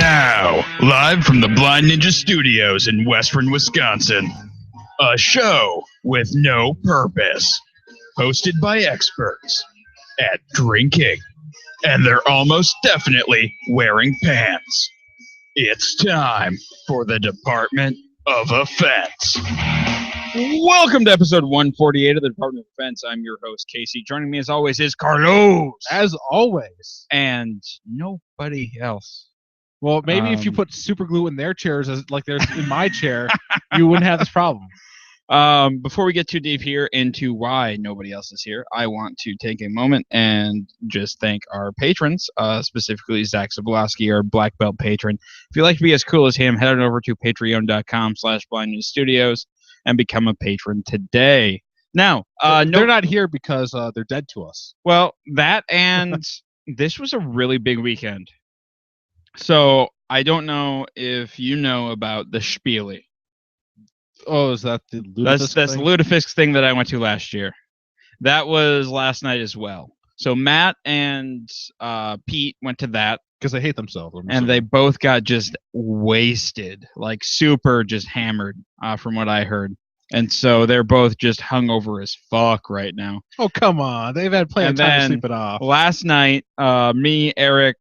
now, live from the Blind Ninja Studios in Western Wisconsin, a show with no purpose, hosted by experts at drinking, and they're almost definitely wearing pants. It's time for the Department of Offense. Welcome to episode 148 of the Department of Offense. I'm your host, Casey. Joining me as always is Carlos. As always. And nobody else. Well, maybe if you put super glue in their chairs, as like there's in my chair, you wouldn't have this problem. Before we get too deep here into why nobody else is here, I want to take a moment and just thank our patrons, specifically Zach Zablowski, our black belt patron. If you'd like to be as cool as him, head on over to patreon.com/blindnewsstudios and become a patron today. Now, they're not here because they're dead to us. Well, that and this was a really big weekend. So I don't know if you know about the Spiele. Oh, is that the Lutefisk That's thing? the Lutefisk thing that I went to last year. That was last night as well. So Matt and Pete went to that. Because they hate themselves. And they both got just wasted, like super just hammered, from what I heard. And so they're both just hungover as fuck right now. Oh, come on. They've had plenty of time to sleep it off. Last night, me, Eric,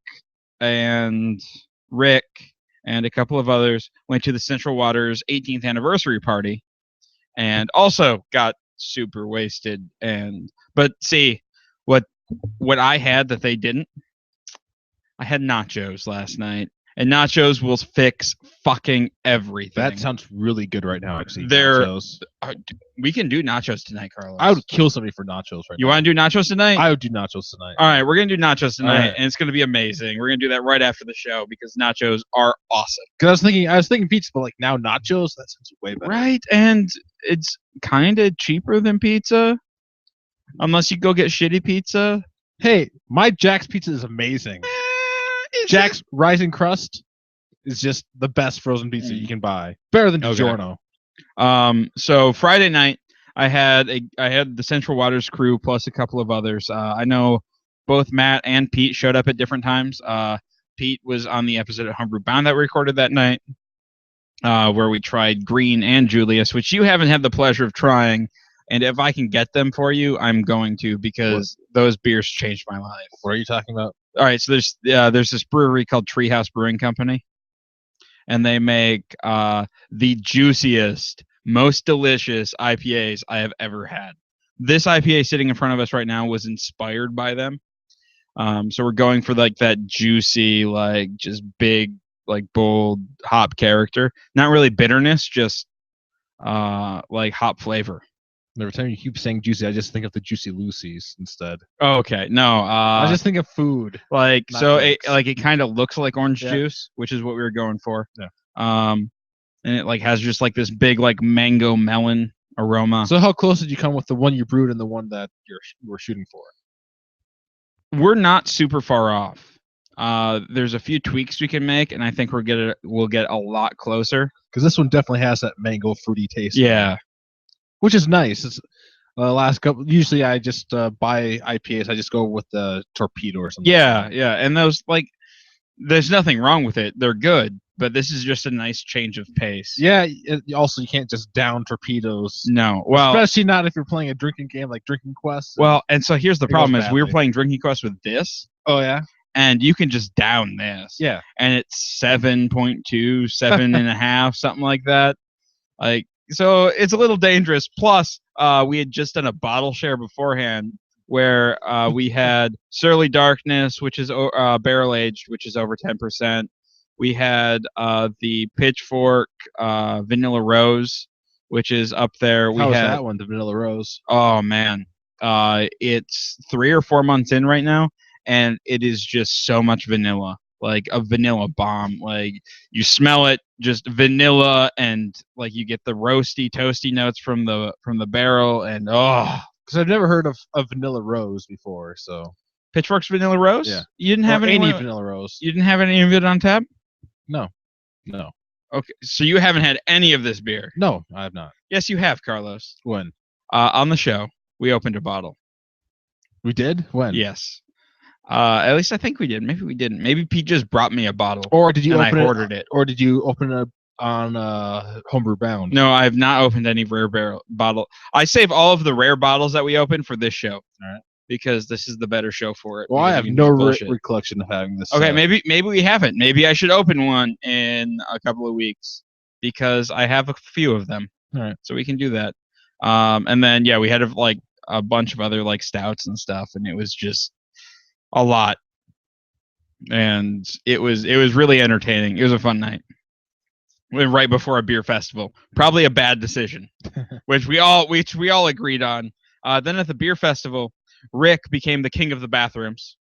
and Rick, and a couple of others went to the Central Waters 18th anniversary party and also got super wasted. But see, what I had that they didn't, I had nachos last night, and nachos will fix fucking everything. That sounds really good right now, actually. We can do nachos tonight, Carlos. I would kill somebody for nachos right now. You want to do nachos tonight? I would do nachos tonight. All right, we're going to do nachos tonight, right. And it's going to be amazing. We're going to do that right after the show because nachos are awesome. Because I was thinking pizza, but like now nachos, that sounds way better. Right, and it's kind of cheaper than pizza, unless you go get shitty pizza. Hey, my Jack's pizza is amazing. Jack's Rising Crust is just the best frozen pizza you can buy. Better than DiGiorno. So Friday night, I had the Central Waters crew plus a couple of others. I know both Matt and Pete showed up at different times. Pete was on the episode of Homebrew Bound that we recorded that night, where we tried Green and Julius, which you haven't had the pleasure of trying. And if I can get them for you, I'm going to, because those beers changed my life. What are you talking about? All right, so there's this brewery called Treehouse Brewing Company, and they make the juiciest, most delicious IPAs I have ever had. This IPA sitting in front of us right now was inspired by them. So we're going for like that juicy, like just big, like bold hop character. Not really bitterness, just like hop flavor. Every time you keep saying juicy, I just think of the Juicy Lucy's instead. Oh, okay. No. I just think of food. Like, so drinks. it kind of looks like orange juice, which is what we were going for. Yeah. And it like has just like this big like mango melon aroma. So how close did you come with the one you brewed and the one that you were shooting for? We're not super far off. There's a few tweaks we can make, and I think we'll get a lot closer. Because this one definitely has that mango fruity taste. Yeah. Which is nice. It's last couple. Usually, I just buy IPAs. I just go with the Torpedo or something. Yeah, yeah, and those like, there's nothing wrong with it. They're good, but this is just a nice change of pace. Yeah. Also, you can't just down torpedoes. No, well, especially not if you're playing a drinking game like Drinking Quest. Well, and so here's the problem: is we were badly. playing Drinking Quest with this. Oh yeah. And you can just down this. Yeah. And it's 7.2, 7.5, something like that. Like. So it's a little dangerous. Plus, we had just done a bottle share beforehand where we had Surly Darkness, which is barrel aged, which is over 10%. We had the Pitchfork Vanilla Rose, which is up there. How was that one, the Vanilla Rose? Oh man, it's 3 or 4 months in right now, and it is just so much vanilla. Like a vanilla bomb. Like you smell it, just vanilla, and like you get the roasty, toasty notes from the barrel, and because I've never heard of Vanilla Rose before. So Pitchfork's Vanilla Rose. Yeah, you didn't have any Vanilla Rose. You didn't have any of it on tap? No. Okay, so you haven't had any of this beer? No, I have not. Yes, you have, Carlos. When? On the show, we opened a bottle. We did? When? Yes. At least I think we did. Maybe we didn't. Maybe Pete just brought me a bottle. Or did you and open I it? ordered it. Or did you open it on Homebrew Bound? No, I have not opened any rare bottle. I save all of the rare bottles that we open for this show. All right. Because this is the better show for it. Well, I have you can no just bullshit. recollection of having this. Okay, maybe we haven't. Maybe I should open one in a couple of weeks because I have a few of them. All right. So we can do that. And then we had like a bunch of other like stouts and stuff, and it was just a lot. And it was really entertaining. It was a fun night. Right before a beer festival, probably a bad decision, which we all agreed on. Then at the beer festival, Rick became the king of the bathrooms.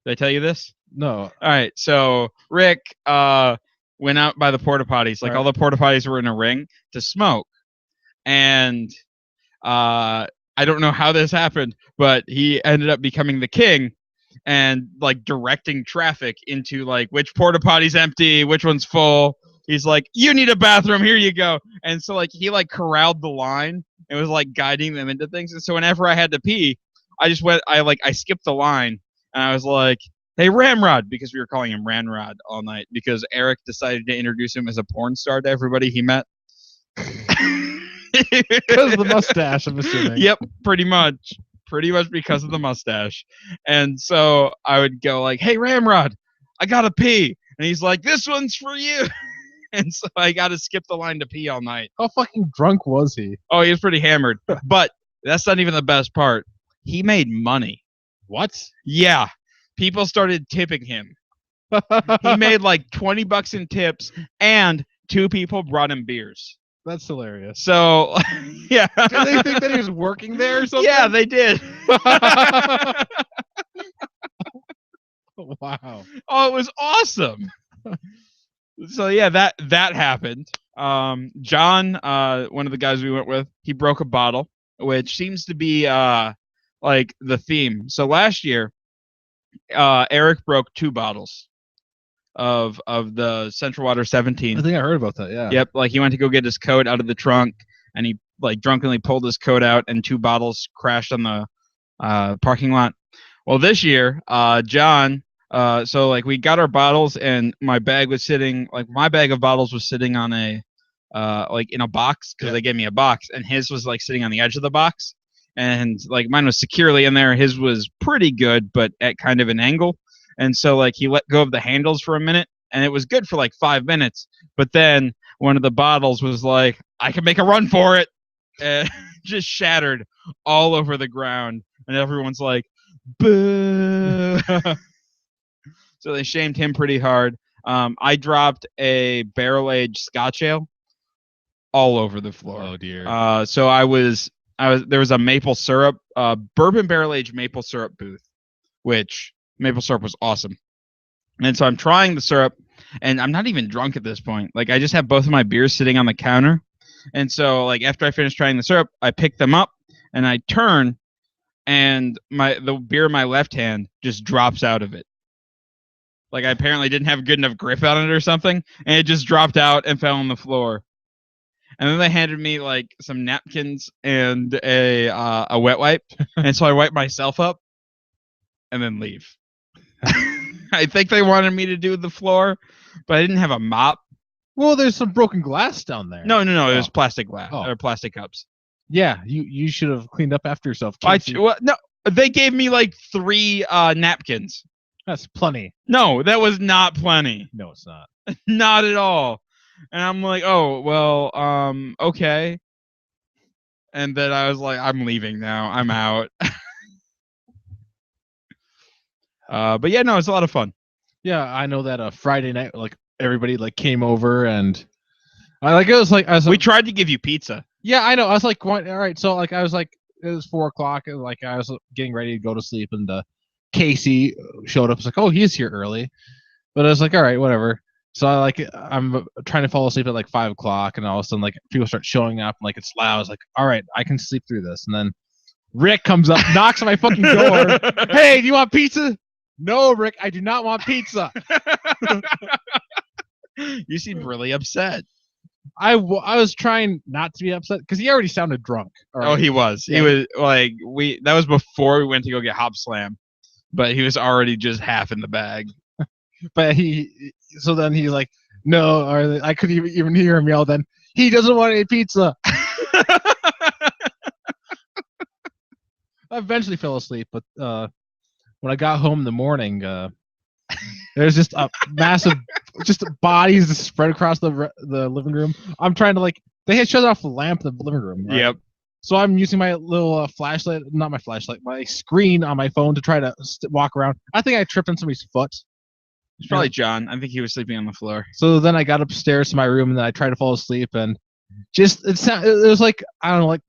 Did I tell you this? No. All right, so Rick went out by the porta potties. Like all the porta potties were in a ring to smoke, and I don't know how this happened, but he ended up becoming the king and like directing traffic into like which porta potty's empty, which one's full. He's like, you need a bathroom, here you go. And so like he like corralled the line and was like guiding them into things. And so whenever I had to pee, I skipped the line and I was like, hey, Ramrod, because we were calling him Ranrod all night because Eric decided to introduce him as a porn star to everybody he met. Because of the mustache, I'm assuming. Yep, pretty much because of the mustache. And so I would go like, hey, Ramrod, I gotta pee. And he's like, this one's for you. And so I got to skip the line to pee all night. How fucking drunk was he? Oh, he was pretty hammered. But that's not even the best part. He made money. What? Yeah. People started tipping him. He made like $20 in tips, and 2 people brought him beers. That's hilarious. So, yeah. Did they think that he was working there or something? Yeah, they did. Wow. Oh, it was awesome. So yeah, that happened. John, one of the guys we went with, he broke a bottle, which seems to be like the theme. So last year, Eric broke 2 bottles of the Central Water 17. I think I heard about that. Yeah. Yep. Like he went to go get his coat out of the trunk, and he like drunkenly pulled his coat out, and 2 bottles crashed on the parking lot. Well, this year, John. So like we got our bottles and my bag of bottles was sitting on a like in a box because they gave me a box, and his was like sitting on the edge of the box, and like mine was securely in there. His was pretty good, but at kind of an angle. And so like he let go of the handles for a minute, and it was good for like 5 minutes. But then one of the bottles was like, I can make a run for it, and just shattered all over the ground, and everyone's like, boo. So they shamed him pretty hard. I dropped a barrel-aged Scotch ale all over the floor. Oh dear. So there was a maple syrup, bourbon barrel-aged maple syrup booth, which maple syrup was awesome. And so I'm trying the syrup, and I'm not even drunk at this point. Like I just have both of my beers sitting on the counter. And so like after I finish trying the syrup, I pick them up and I turn, and the beer in my left hand just drops out of it. Like I apparently didn't have good enough grip on it or something, and it just dropped out and fell on the floor. And then they handed me like some napkins and a wet wipe, and so I wiped myself up and then leave. I think they wanted me to do the floor, but I didn't have a mop. Well, there's some broken glass down there. No, it was plastic glass or plastic cups. Yeah, you should have cleaned up after yourself. No, they gave me like 3 napkins. That's plenty. No, that was not plenty. No, it's not. Not at all. And I'm like, oh, well, okay. And then I was like, I'm leaving now. I'm out. But yeah, no, it's a lot of fun. Yeah, I know that Friday night, like everybody like came over, and I was like, we tried to give you pizza. Yeah, I know. I was like, all right. So like, I was like, it was 4:00, and like I was getting ready to go to sleep, and Casey showed up. I was like, oh, he's here early. But I was like, all right, whatever. So I'm trying to fall asleep at like 5:00, and all of a sudden like people start showing up, and like it's loud. I was like, all right, I can sleep through this. And then Rick comes up, knocks on my fucking door. Hey, do you want pizza? No, Rick, I do not want pizza. You seem really upset. I was trying not to be upset because he already sounded drunk. Oh, he was. Yeah. He was like that was before we went to go get Hop Slam. but he was already just half in the bag. But so then he's like, no, or I couldn't even hear him yell. Then he doesn't want any pizza. I eventually fell asleep, but when I got home in the morning, there's just a massive, just bodies spread across the living room. I'm trying to they had shut off the lamp in the living room. Right? Yep. So I'm using my little flashlight, not my flashlight, my screen on my phone to try to walk around. I think I tripped on somebody's foot. It's probably John. I think he was sleeping on the floor. So then I got upstairs to my room and then I tried to fall asleep and just it was like I don't know, like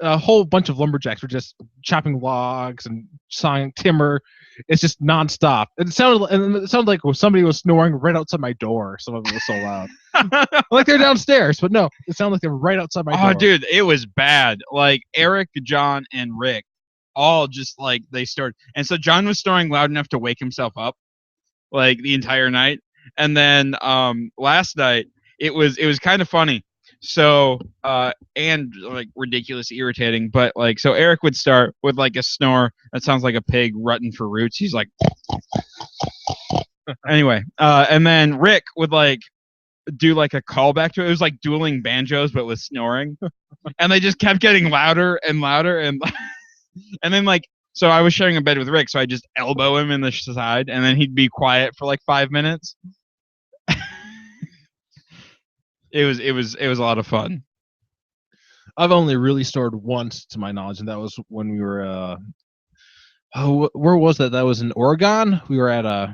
a whole bunch of lumberjacks were just chopping logs and sawing timber. It's just nonstop. It sounded like somebody was snoring right outside my door. Some of it was so loud. Like they're downstairs, but no, it sounded like they were right outside my door. Oh, dude, it was bad. Like Eric, John, and Rick all just they started. And so John was snoring loud enough to wake himself up like the entire night. And then last night it was kind of funny. So and ridiculous, irritating, but so Eric would start with a snore that sounds like a pig rutting for roots. He's like anyway, and then Rick would do a callback to it. It was like dueling banjos but with snoring. And they just kept getting louder and louder and and then so I was sharing a bed with Rick, so I just elbow him in the side and then he'd be quiet for 5 minutes. It was a lot of fun. I've only really snored once to my knowledge, and that was when we were where was that? That was in Oregon. We were at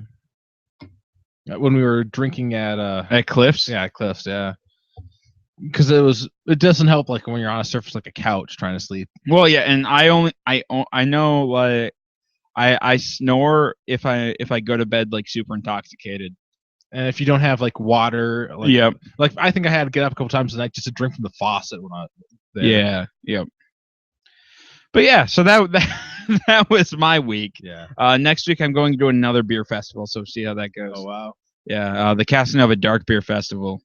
when we were drinking at Cliffs. Yeah, at Cliffs, yeah. Because it doesn't help when you're on a surface like a couch trying to sleep. Well, yeah, and I know I snore if I go to bed super intoxicated. And if you don't have water, yep. I think I had to get up a couple times a night just to drink from the faucet when I there. Yeah, yep. But yeah, so that was my week. Yeah. Next week I'm going to do another beer festival, so see how that goes. Oh wow. Yeah, the Casanova Dark Beer Festival.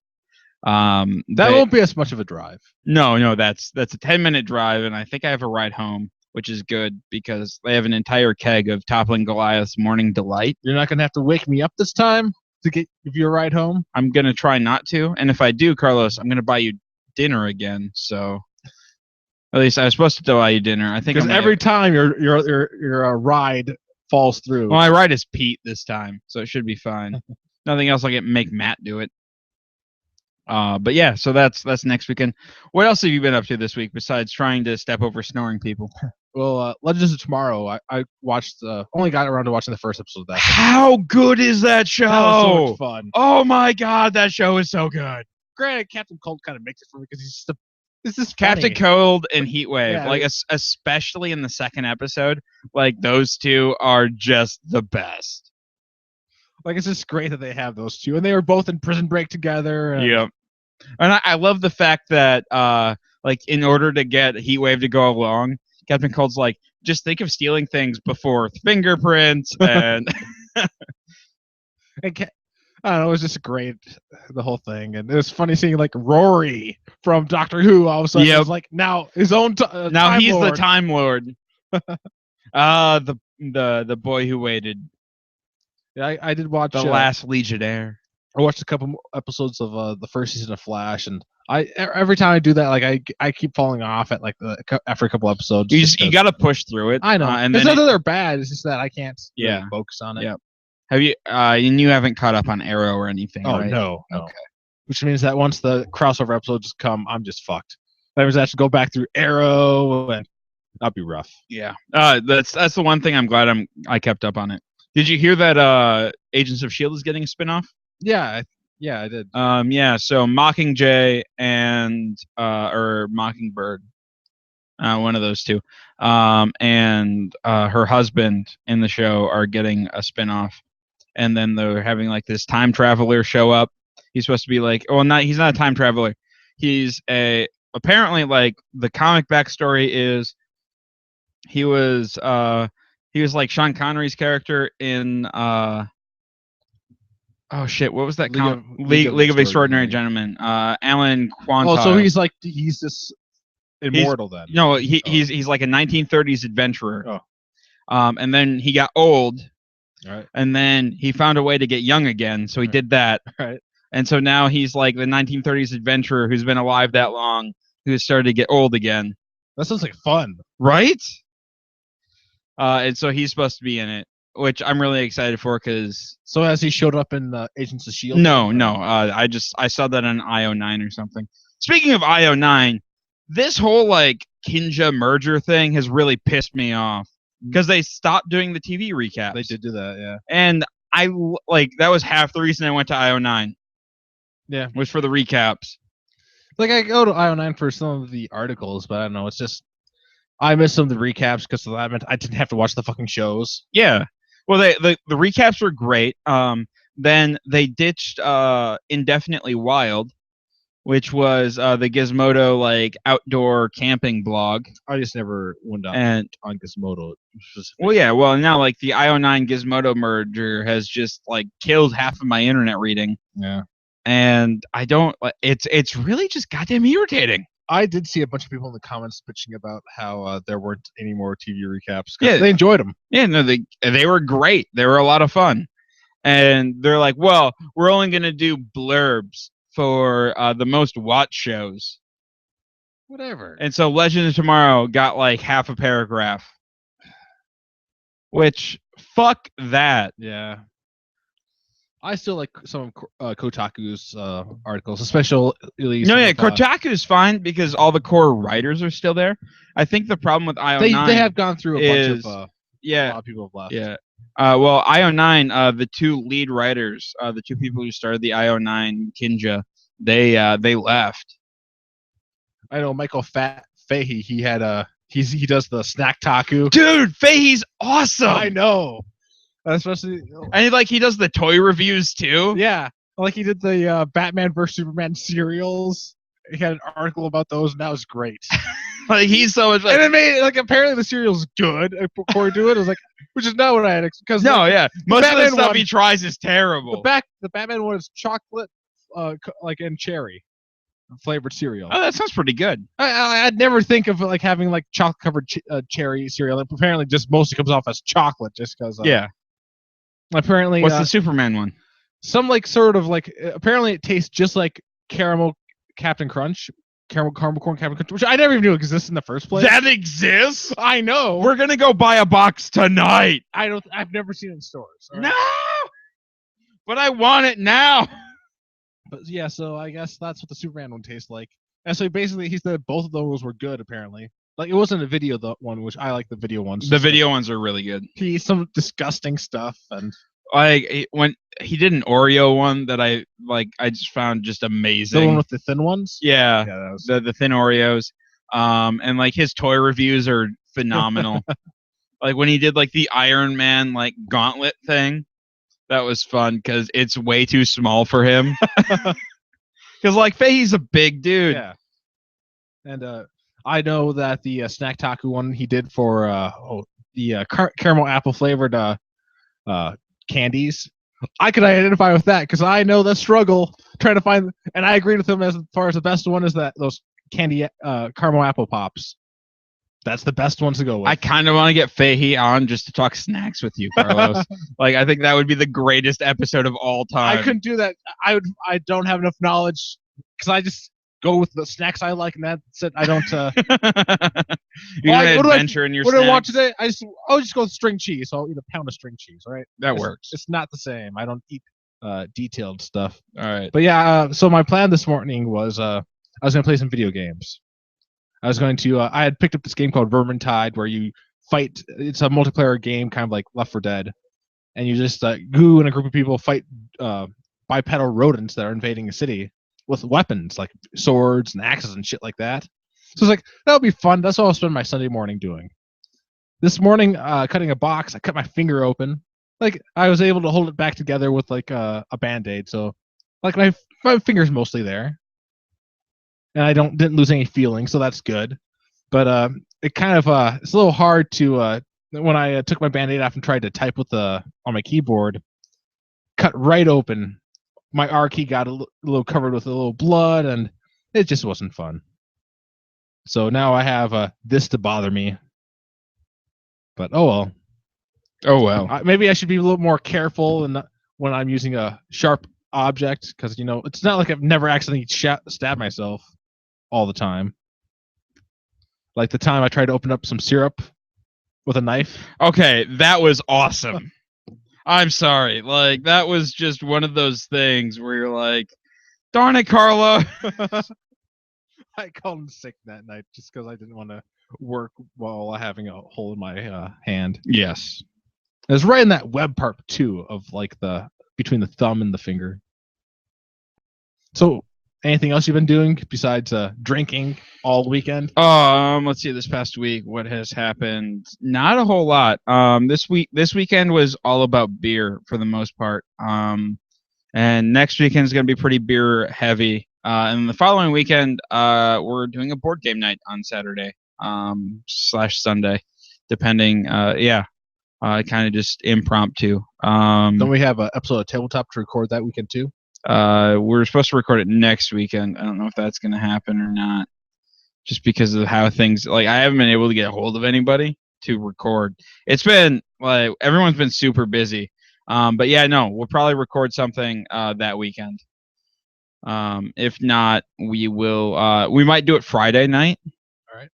That won't be as much of a drive. No, that's a 10-minute drive, and I think I have a ride home, which is good because they have an entire keg of Toppling Goliath's Morning Delight. You're not gonna have to wake me up this time to give you a ride home? I'm gonna try not to, and if I do, Carlos, I'm gonna buy you dinner again. So at least I was supposed to buy you dinner. I think because every time your ride falls through. Well, my ride is Pete this time, so it should be fine. Nothing else. I'll make Matt do it. But yeah, so that's next weekend. What else have you been up to this week besides trying to step over snoring people? Well, Legends of Tomorrow, I watched, only got around to watching the first episode of that. How good is that show? That was so much fun. Oh my god, that show is so good. Granted, Captain Cold kind of makes it for me because this is Captain Cold and Heatwave, Yeah, especially in the second episode, those two are just the best. It's just great that they have those two, and they were both in Prison Break together. And yeah, and I love the fact that in order to get Heatwave to go along, Captain Cold's just think of stealing things before fingerprints and. I don't know, it was just great, the whole thing, and it was funny seeing Rory from Doctor Who all of a sudden. Yep. Was now his own. Now Time he's Lord. the Time Lord. The boy who waited. Yeah, I did watch The Last Legionnaire. I watched a couple episodes of the first season of Flash, and every time I do that, I keep falling off at after a couple episodes. You got to push through it. I know, and it's then not that they're bad. It's just that I can't Yeah. focus on it. Yeah. Have you? And you haven't caught up on Arrow or anything, Oh right? no. Okay. Which means that once the crossover episodes come, I'm just fucked. That means I have to go back through Arrow, and that'd be rough. Yeah. That's the one thing I'm glad I kept up on it. Did you hear that Agents of S.H.I.E.L.D. is getting a spinoff? Yeah, I did. Yeah. So Mockingjay and or Mockingbird, one of those two, and her husband in the show are getting a spinoff, and then they're having this time traveler show up. He's supposed to be he's not a time traveler. He's apparently the comic backstory is he was like Sean Connery's character in oh shit, what was that? League of Extraordinary Gentlemen. Alan Quantock. Oh, so he's just immortal then. No, he's like a 1930s adventurer. And then he got old, Right. and then he found a way to get young again. So he did that. Right. And so now he's like the 1930s adventurer who's been alive that long, who's started to get old again. That sounds like fun. Right? And so he's supposed to be in it, which I'm really excited for because So has he showed up in Agents of Shield? no. I saw that on IO9 or something. Speaking of IO9, this whole like Kinja merger thing has really pissed me off because they stopped doing the TV recaps. They did do that, yeah. And I like that was half the reason I went to IO9. Yeah. Was for the recaps. Like I go to IO9 for some of the articles, but I don't know. It's just I miss some of the recaps because I didn't have to watch the fucking shows. Yeah. Well, the recaps were great. Then they ditched Indefinitely Wild, which was the Gizmodo like outdoor camping blog. I just never went down And on Gizmodo. well, yeah. Well, now like the IO9 Gizmodo merger has just like killed half of my internet reading, Yeah. and I don't. It's really just goddamn irritating. I did see a bunch of people in the comments bitching about how there weren't any more TV recaps. Yeah. They enjoyed them. Yeah, no, they were great. They were a lot of fun, and they're like, well, we're only gonna do blurbs for the most watched shows. Whatever. And so Legend of Tomorrow got like half a paragraph. Which, fuck that. Yeah. I still like some of Kotaku's articles, especially. No, yeah, Kotaku's fine because all the core writers are still there. I think the problem with IO9 they have gone through a bunch of a yeah, lot of people have left. yeah. Well, IO9, the two lead writers, the two people who started the IO9 Kinja, they left. I know Michael Fahey. He had he does the Snack Taku. Dude, Fahey's awesome. I know. Especially, and he does the toy reviews too. Yeah, like he did the Batman vs Superman cereals. He had an article about those, and that was great. Like he's so much. Like, and it made like apparently the cereal's good according to it. I was like, which is not what I had because no, yeah, most of the Batman stuff one, he tries is terrible. The Batman one is chocolate, like and cherry flavored cereal. Oh, that sounds pretty good. I'd never think of like having like chocolate covered cherry cereal. It apparently just mostly comes off as chocolate, just because. Yeah. Apparently, what's the Superman one? Some like sort of like apparently it tastes just like caramel Captain Crunch, caramel corn Captain Crunch, which I never even knew exists in the first place. That exists? I know. We're gonna go buy a box tonight. I've never seen it in stores. No, but I want it now. But yeah, so I guess that's what the Superman one tastes like. And so basically, he said both of those were good. Apparently, like it wasn't a video one, which I like the video ones. The video ones are really good. Some disgusting stuff, and like when he did an Oreo one that I just found just amazing. The one with the thin ones. Yeah, that was... the thin Oreos. And like his toy reviews are phenomenal. Like when he did like the Iron Man like gauntlet thing, that was fun because it's way too small for him. Because like Fahey's a big dude. Yeah. And I know that the Snack Taku one he did for the caramel apple flavored candies. I could identify with that because I know the struggle trying to find, and I agreed with him as far as the best one is that those candy caramel apple pops. That's the best ones to go with. I kind of want to get Fahey on just to talk snacks with you, Carlos. Like I think that would be the greatest episode of all time. I couldn't do that. I don't have enough knowledge because I just go with the snacks I like, and that's it. I don't. You're gonna adventure in your snacks. What do I want today? I'll just go with string cheese. I'll eat a pound of string cheese. Right. That works. It's not the same. I don't eat detailed stuff. All right. But yeah. So my plan this morning was I was gonna play some video games. I was going to. I had picked up this game called Vermintide, where you fight. It's a multiplayer game, kind of like Left 4 Dead, and you just you and a group of people fight bipedal rodents that are invading a city with weapons like swords and axes and shit like that. So it's like that'll be fun. That's what I'll spend my Sunday morning doing. This morning, cutting a box, I cut my finger open. Like I was able to hold it back together with like a Band-Aid. So like my finger's mostly there. And I didn't lose any feeling, so that's good. But it kind of it's a little hard to when I took my Band-Aid off and tried to type with on my keyboard, cut right open. My R key got a little covered with a little blood, and it just wasn't fun. So now I have this to bother me. But oh well. Oh well. Maybe I should be a little more careful when I'm using a sharp object, because it's not like I've never accidentally stabbed myself all the time. Like the time I tried to open up some syrup with a knife. Okay, that was awesome. I'm sorry. Like that was just one of those things where you're like, darn it, Carlo. I called him sick that night just because I didn't want to work while having a hole in my hand. Yes. It was right in that web part too, of like between the thumb and the finger. So, anything else you've been doing besides drinking all weekend? Let's see. This past week, what has happened? Not a whole lot. This weekend was all about beer for the most part. And next weekend is going to be pretty beer heavy. And the following weekend, we're doing a board game night on Saturday, / Sunday, depending. Kind of just impromptu. Don't we have an episode of Tabletop to record that weekend too? We're supposed to record it next weekend. I don't know if that's going to happen or not, just because of how things. Like I haven't been able to get a hold of anybody to record. It's been like everyone's been super busy. But yeah, no, we'll probably record something that weekend. If not, we will. We might do it Friday night. All right.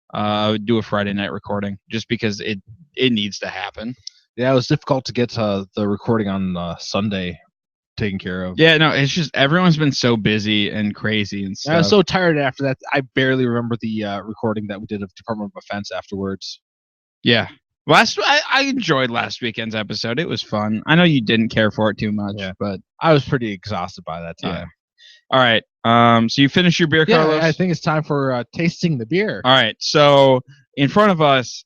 Do a Friday night recording just because it needs to happen. Yeah, it was difficult to get the recording on Sunday taken care of. Yeah, no, it's just everyone's been so busy and crazy and stuff. I was so tired after that. I barely remember the recording that we did of Department of Defense afterwards. Yeah. I enjoyed last weekend's episode. It was fun. I know you didn't care for it too much, but I was pretty exhausted by that time. Yeah. All right. So you finished your beer, Carlos? Yeah, I think it's time for tasting the beer. All right. So in front of us,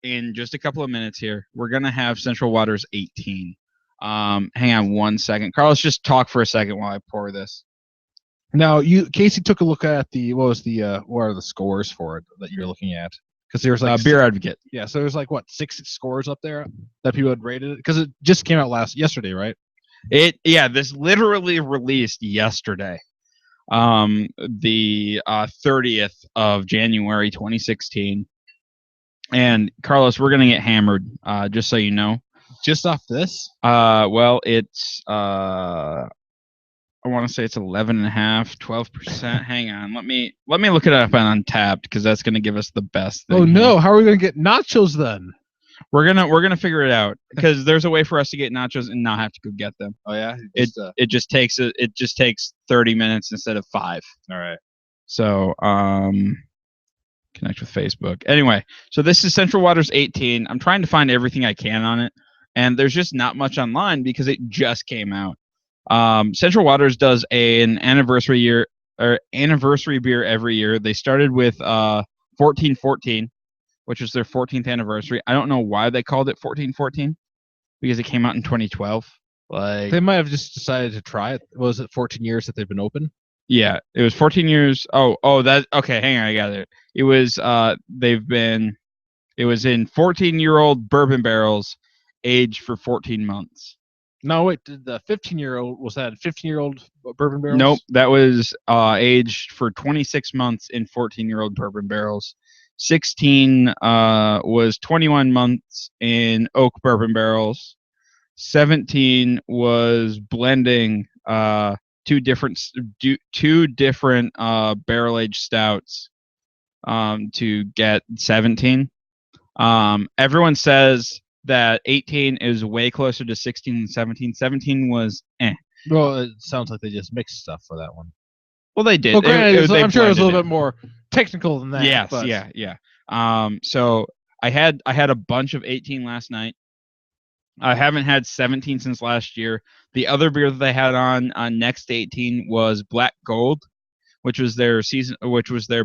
in just a couple of minutes here, we're gonna have Central Waters 18. Hang on one second, Carlos. Just talk for a second while I pour this. Now, Casey took a look at what are the scores for it that you're looking at? Because there was like Beer Advocate. Yeah, so there's like 6 scores up there that people had rated it, because it just came out yesterday, right? This literally released yesterday, the 30th of January 2016. And Carlos, we're gonna get hammered, just so you know. Just off this? Well, it's I want to say it's 11.5%, 12%. Hang on, let me look it up on Untappd, because that's gonna give us the best thing. Oh no, how are we gonna get nachos then? We're gonna figure it out, because there's a way for us to get nachos and not have to go get them. Oh yeah, it just takes 30 minutes instead of 5. All right. So connect with Facebook. Anyway, so this is Central Waters 18. I'm trying to find everything I can on it, and there's just not much online because it just came out. Central Waters does an anniversary beer every year. They started with 1414, which was their 14th anniversary. I don't know why they called it 1414, because it came out in 2012. Like they might have just decided to try it. Was it 14 years that they've been open? Yeah, it was 14 years. Oh, that okay. Hang on, I got it. It was it was in 14-year-old bourbon barrels, aged for 14 months. No, wait. The 15-year-old was that 15-year-old bourbon barrels? Nope, that was aged for 26 months in 14-year-old bourbon barrels. 16 was 21 months in oak bourbon barrels. 17 was blending two different barrel aged stouts to get 17. Everyone says that 18 is way closer to 16 and 17. 17 was Well, it sounds like they just mixed stuff for that one. Well, they did. Well, granted, I'm sure it was a little bit more technical than that. Yes, but. yeah. So I had a bunch of 18 last night. I haven't had 17 since last year. The other beer that they had on next 18 was Black Gold, which was their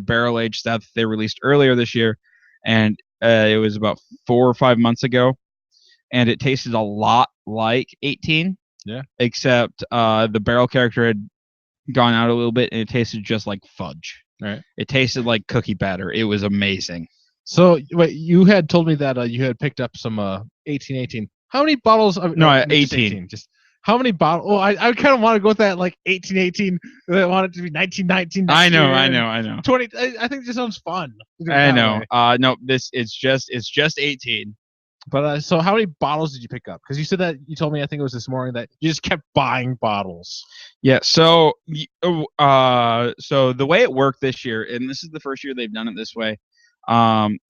barrel aged stout that they released earlier this year, and it was about 4 or 5 months ago, and it tasted a lot like 18. Yeah. Except the barrel character had gone out a little bit, and it tasted just like fudge. Right. It tasted like cookie batter. It was amazing. So wait, you had told me that you had picked up some 1818. How many bottles? 18. Just how many bottles? Oh, I kind of want to go with that, like 1818. I want it to be 1919. I know. 20. I think this sounds fun. I know. No, it's just 18. But so how many bottles did you pick up? Because you said that you told me, I think it was this morning, that you just kept buying bottles. Yeah. So so the way it worked this year, and this is the first year they've done it this way,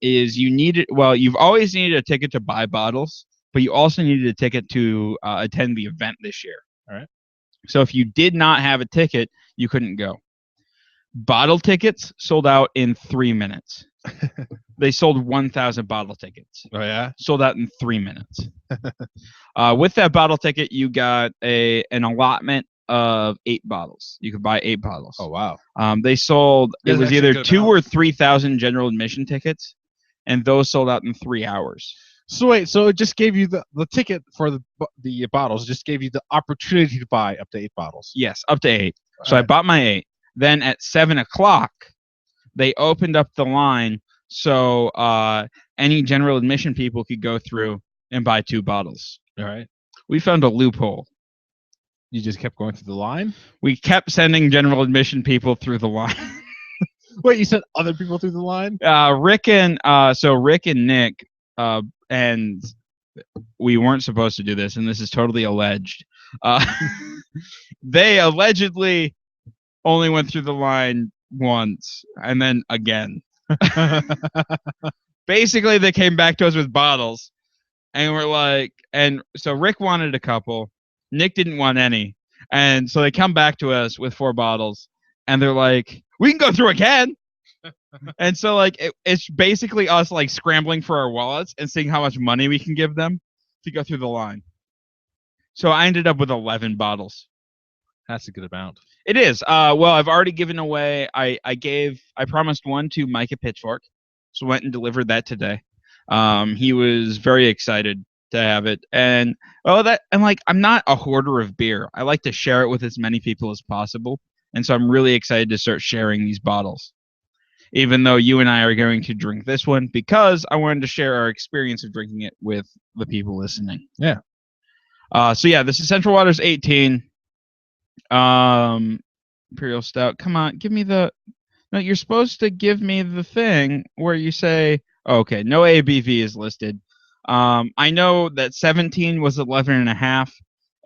is you needed. Well, you've always needed a ticket to buy bottles, but you also needed a ticket to attend the event this year. All right. So if you did not have a ticket, you couldn't go. Bottle tickets sold out in 3 minutes. They sold 1,000 bottle tickets. Oh yeah. Sold out in 3 minutes. With that bottle ticket, you got an allotment of 8 bottles. You could buy 8 bottles. Oh wow. They sold. It That's was actually either a good 2 amount. or 3,000 general admission tickets, and those sold out in 3 hours. So wait, so it just gave you the ticket for the bottles. It just gave you the opportunity to buy up to 8 bottles. Yes, up to 8. So All I right. bought my 8. Then at 7 o'clock, they opened up the line so any general admission people could go through and buy 2 bottles. All right. We found a loophole. You just kept going through the line. We kept sending general admission people through the line. Wait, you sent other people through the line? Rick and Nick, and we weren't supposed to do this, and this is totally alleged. They allegedly only went through the line once, and then again. Basically, they came back to us with bottles, and we're like, and so Rick wanted a couple, Nick didn't want any, and so they come back to us with 4 bottles, and they're like, we can go through again. And so like it's basically us like scrambling for our wallets and seeing how much money we can give them to go through the line. So I ended up with 11 bottles. That's a good amount. It is. Well, I've already given away. I promised one to Micah Pitchfork, so went and delivered that today. He was very excited to have it, and I'm not a hoarder of beer. I like to share it with as many people as possible, and so I'm really excited to start sharing these bottles. Even though you and I are going to drink this one because I wanted to share our experience of drinking it with the people listening. Yeah. So yeah, this is Central Waters 18. Imperial Stout. Come on, give me the. No, you're supposed to give me the thing where you say, okay, no ABV is listed. I know that 17 was 11.5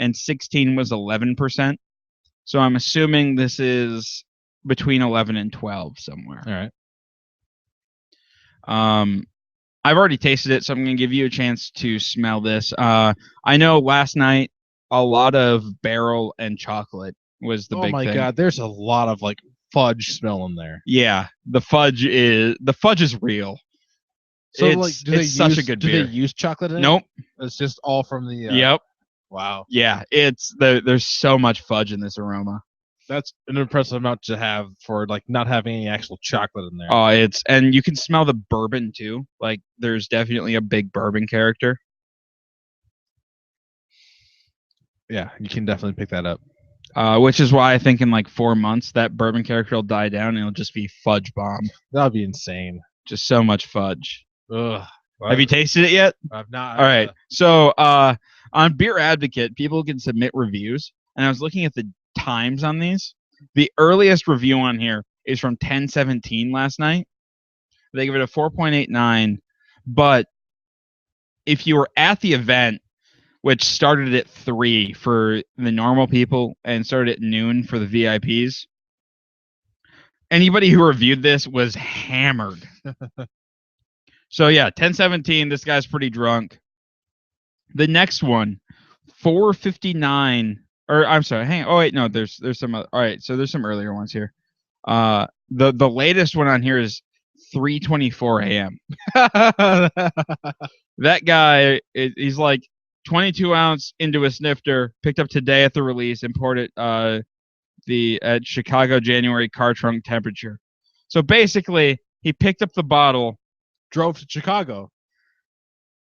and 16 was 11%. So I'm assuming this is between 11 and 12 somewhere. All right. I've already tasted it, so I'm going to give you a chance to smell this. I know last night a lot of barrel and chocolate was the big thing. Oh my god, there's a lot of like fudge smell in there. Yeah, the fudge is real. So It's- like, it's such a good beer. Do they use chocolate in it? Nope. It's just all from the. Yep. Wow, Yeah, there's so much fudge in this aroma. that's an impressive amount to have for like not having any actual chocolate in there. Oh, and you can smell the bourbon too. Like there's definitely a big bourbon character. Yeah, you can definitely pick that up. Which is why I think in like 4 months that bourbon character will die down and it'll just be fudge bomb. That would be insane. Just so much fudge. Ugh. Have you tasted it yet? I've not. All right. So on Beer Advocate, people can submit reviews, and I was looking at the times on these. The earliest review on here is from 10/17 last night. They give it a 4.89, but if you were at the event, which started at 3 for the normal people and started at noon for the VIPs, anybody who reviewed this was hammered. So yeah, 10/17, this guy's pretty drunk. The next one, 4:59, or I'm sorry, hang on. Oh wait, no, there's some other, all right, so there's some earlier ones here. The latest one on here is 3:24 a.m. That guy, he's like 22 ounce into a snifter, picked up today at the release, and poured it at Chicago January car trunk temperature. So basically, he picked up the bottle. Drove to Chicago.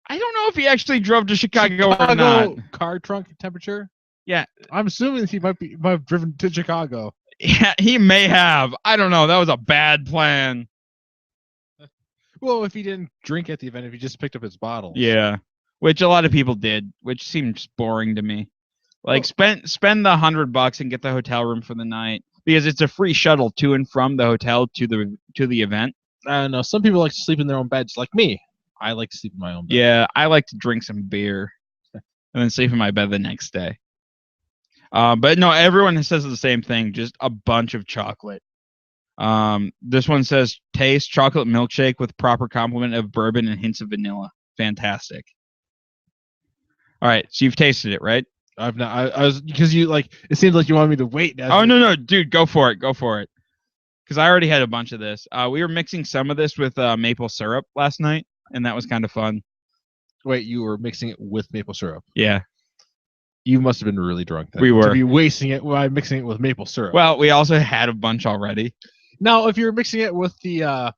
I don't know if he actually drove to Chicago or not. Car trunk temperature. Yeah. I'm assuming he might have driven to Chicago. Yeah, he may have. I don't know. That was a bad plan. Well, if he didn't drink at the event, if he just picked up his bottle. Yeah, which a lot of people did, which seems boring to me. Like spend the $100 and get the hotel room for the night because it's a free shuttle to and from the hotel to the event. I don't know. Some people like to sleep in their own beds, like me. I like to sleep in my own bed. Yeah, I like to drink some beer and then sleep in my bed the next day. But no, everyone says the same thing. Just a bunch of chocolate. This one says taste chocolate milkshake with proper complement of bourbon and hints of vanilla. Fantastic. All right, so you've tasted it, right? I've not. I was because you like. It seems like you wanted me to wait. Oh no, dude, go for it, because I already had a bunch of this. We were mixing some of this with maple syrup last night, and that was kind of fun. Wait, you were mixing it with maple syrup. Yeah, You must have been really drunk then. We were. To be wasting it by mixing it with maple syrup. well, we also had a bunch already. Now, if you're mixing it with the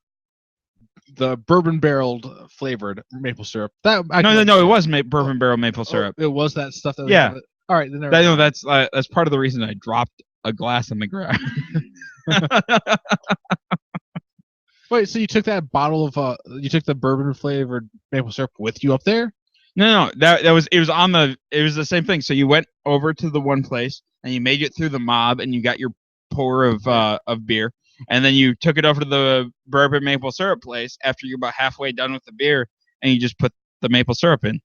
bourbon barreled flavored maple syrup, that No, it was bourbon barrel maple syrup. It was that stuff. That Yeah. All right, then. That's part of the reason I dropped a glass on the ground. Wait, so you took that bottle of you took the bourbon flavored maple syrup with you up there? No, it was the same thing. So you went over to the one place and you made it through the mob and you got your pour of beer, and then you took it over to the bourbon maple syrup place after you're about halfway done with the beer, and you just put the maple syrup in.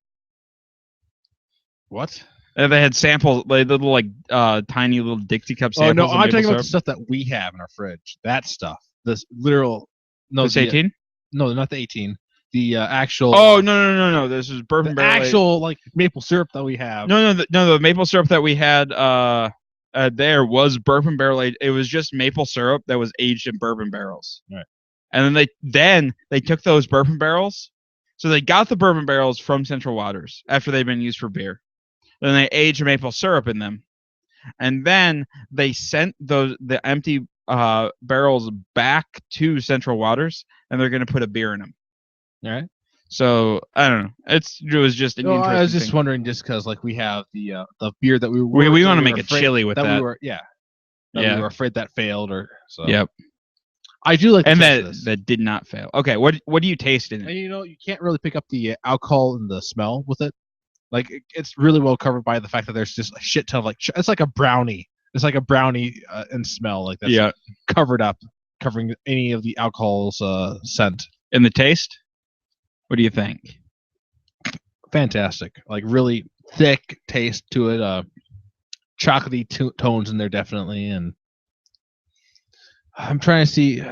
What? And they had samples, like little tiny little Dixie cup samples. Oh no, of I'm maple talking about syrup. the stuff that we have in our fridge. That stuff. This literal. No, This 18? No, not the 18. The actual. Oh no! This is bourbon the barrel. actual like maple syrup that we have. No. The maple syrup that we had there was bourbon barrel aged. It was just maple syrup that was aged in bourbon barrels. Right. And then they took those bourbon barrels. So they got the bourbon barrels from Central Waters after they'd been used for beer. Then they aged maple syrup in them, and then they sent the empty barrels back to Central Waters, and they're going to put a beer in them. All right. So I don't know. It was just an interesting. I was just thing. wondering, just because like we have the beer that we We want to make it chili with that. We were we were afraid that failed or so. Yep. I do like and that did not fail. Okay, what do you taste in it? And you can't really pick up the alcohol and the smell with it. Like it's really well covered by the fact that there's just a shit ton of it's like a brownie. It's like a brownie in smell, like that's covered up, covering any of the alcohol's scent. And the taste? What do you think? Fantastic, like really thick taste to it. Chocolatey tones in there definitely, and I'm trying to see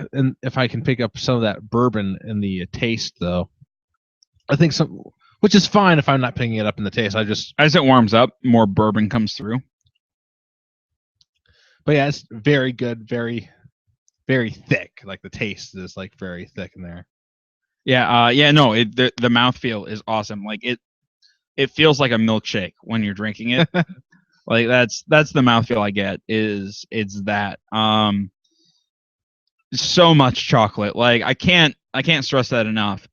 if I can pick up some of that bourbon in the taste though. I think some. Which is fine if I'm not picking it up in the taste. As it warms up, more bourbon comes through. But yeah, it's very good, very, very thick. Like the taste is like very thick in there. Yeah, no, the mouthfeel is awesome. Like it feels like a milkshake when you're drinking it. Like that's the mouthfeel I get. It's that. So much chocolate. Like I can't stress that enough.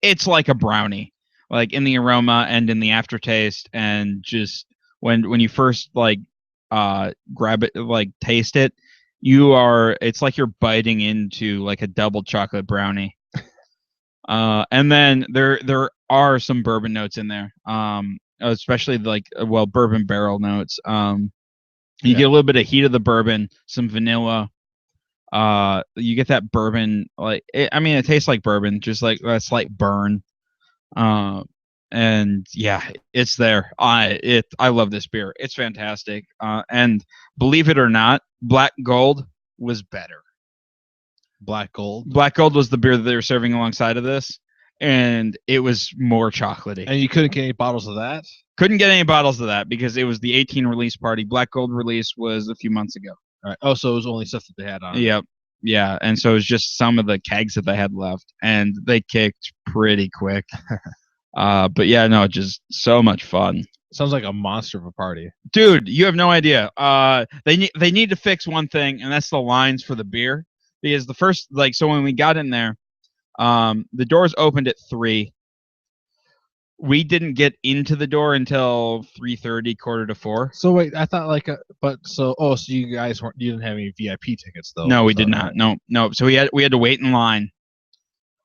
It's like a brownie, like in the aroma and in the aftertaste, and just when you first grab it, like taste it, it's like you're biting into like a double chocolate brownie. And then there are some bourbon notes in there, especially bourbon barrel notes. You get a little bit of heat of the bourbon, some vanilla. You get that bourbon, it tastes like bourbon, just like a slight burn. And yeah, it's there. I love this beer. It's fantastic. And believe it or not, Black Gold was better. Black Gold was the beer that they were serving alongside of this, and it was more chocolatey. And you couldn't get any bottles of that? Couldn't get any bottles of that because it was the 18 release party. Black Gold release was a few months ago. All right. Oh, so it was only stuff that they had on. Yep. Yeah, and so it was just some of the kegs that they had left, and they kicked pretty quick. But yeah, no, just so much fun. Sounds like a monster of a party. Dude, you have no idea. They need to fix one thing, and that's the lines for the beer. Because the first, so when we got in there, the doors opened at 3. We didn't get into the door until 3:30, 3:45. So wait, I thought so you guys you didn't have any VIP tickets though? No, we did not. No. So we had to wait in line,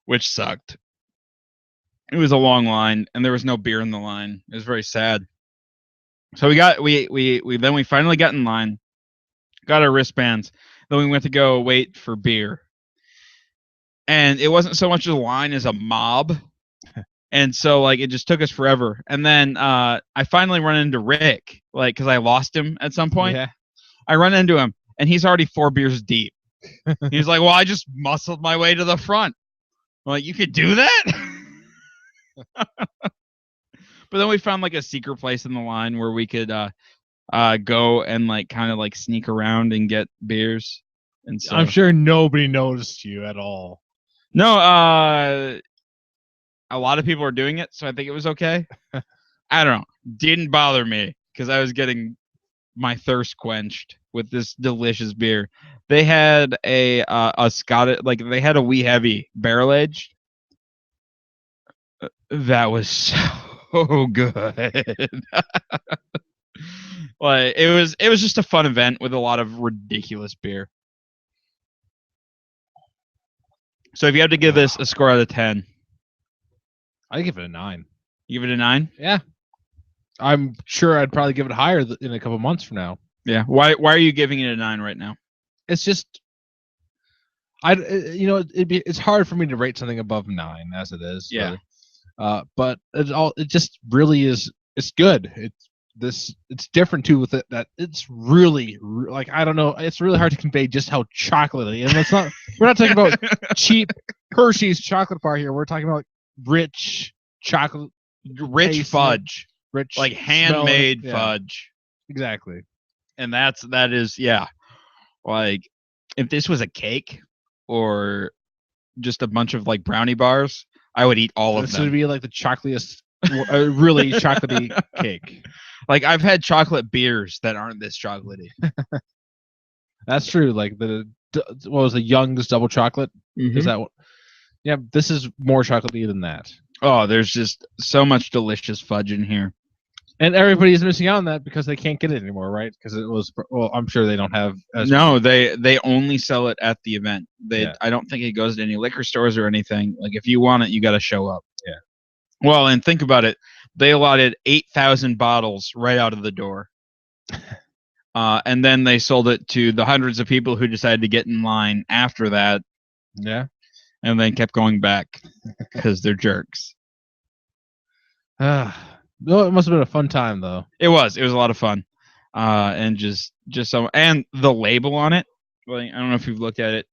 which sucked. It was a long line, and there was no beer in the line. It was very sad. So we finally got in line, got our wristbands. Then we went to go wait for beer. and it wasn't so much a line as a mob. And so like it just took us forever. And then I finally run into Rick, like because I lost him at some point. Yeah. I run into him, and he's already 4 beers deep. He's like, "Well, I just muscled my way to the front." I'm like, "You could do that?" But then we found like a secret place in the line where we could go and like kind of like sneak around and get beers. And so I'm sure nobody noticed you at all. no, a lot of people are doing it, so I think it was okay. I don't know. Didn't bother me because I was getting my thirst quenched with this delicious beer. They had a Scottish, like they had a Wee Heavy barrel aged. That was so good. Like it was just a fun event with a lot of ridiculous beer. So if you had to give this a score out of 10, I give it a 9. you give it a 9? Yeah. I'm sure I'd probably give it higher in a couple months from now. Yeah. Why are you giving it a 9 right now? It's just, it's hard for me to rate something above 9 as it is. Yeah. Really. But it just really is. It's good. It's different too with it that it's really like I don't know. It's really hard to convey just how chocolatey. And it's not. We're not talking about cheap Hershey's chocolate bar here. We're talking about rich chocolate, Rich taste, fudge, rich like smell. handmade Yeah, fudge, exactly. and that is like if this was a cake or just a bunch of like brownie bars, I would eat all of This them. would be like the chocolatiest, really chocolatey cake. Like I've had chocolate beers that aren't this chocolatey. That's true. Like what was the Young's double chocolate? Is that what? Yeah, this is more chocolatey than that. Oh, there's just so much delicious fudge in here. And everybody's missing out on that because they can't get it anymore, right? Because it was. Well, I'm sure they don't have. No, they only sell it at the event. Yeah. I don't think it goes to any liquor stores or anything. Like if you want it, you got to show up. Yeah. Well, and think about it. They allotted 8,000 bottles right out of the door. And then they sold it to the hundreds of people who decided to get in line after that. Yeah. And then kept going back because they're jerks. No, it must have been a fun time though. It was a lot of fun. And just so, and the label on it. Like, I don't know if you've looked at it.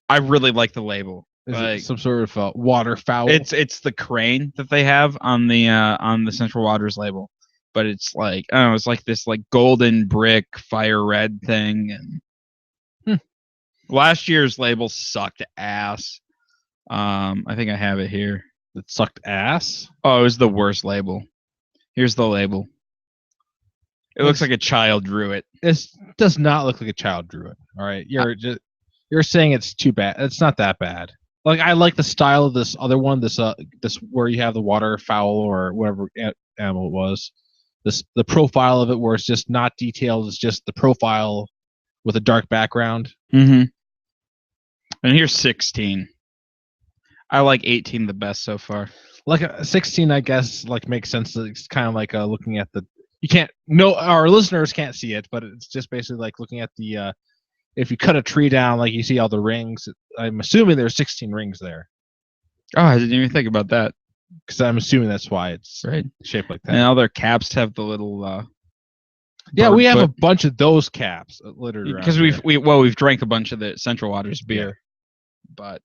I really like the label. Is Like, it some sort of waterfowl? it's the crane that they have on the Central Waters label, but it's like I don't know, it's like this like golden brick fire red thing. And last year's label sucked ass. I think I have it here. It sucked ass. Oh, it was the worst label. Here's the label. It looks like a child drew it. It does not look like a child drew it. All right, you're saying it's too bad. It's not that bad. Like I like the style of this other one. This where you have the waterfowl or whatever animal it was. The profile of it where it's just not detailed. It's just the profile with a dark background. Mm-hmm. And here's 16. I like 18 the best so far. Like a 16, I guess, like makes sense. It's kind of like looking at the. You can't. No, our listeners can't see it, but it's just basically like looking at the. If you cut a tree down, like you see all the rings. I'm assuming there's 16 rings there. Oh, I didn't even think about that. Because I'm assuming that's why it's Right. shaped like that. And all their caps have the little. Yeah, bird we have a foot. bunch of those caps littered around. Because here. we've drank a bunch of the Central Waters beer, but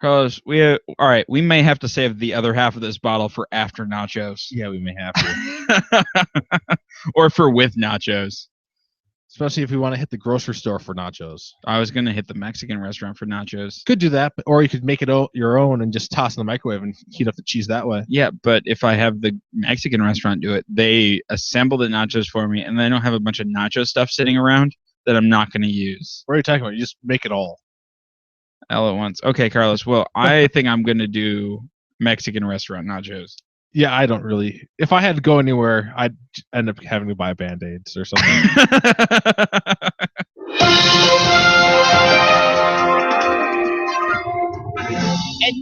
Carlos, all right. We may have to save the other half of this bottle for after nachos. Yeah, we may have to. Or for with nachos. Especially if we want to hit the grocery store for nachos. I was gonna hit the Mexican restaurant for nachos. Could do that, or you could make it your own and just toss in the microwave and heat up the cheese that way. Yeah, but if I have the Mexican restaurant do it, they assemble the nachos for me, and then I don't have a bunch of nacho stuff sitting around that I'm not gonna use What are you talking about? You just make it all. all at once. Okay, Carlos. Well, I think I'm gonna do Mexican restaurant nachos. Yeah, I don't really. If I had to go anywhere, I'd end up having to buy Band-Aids or something. And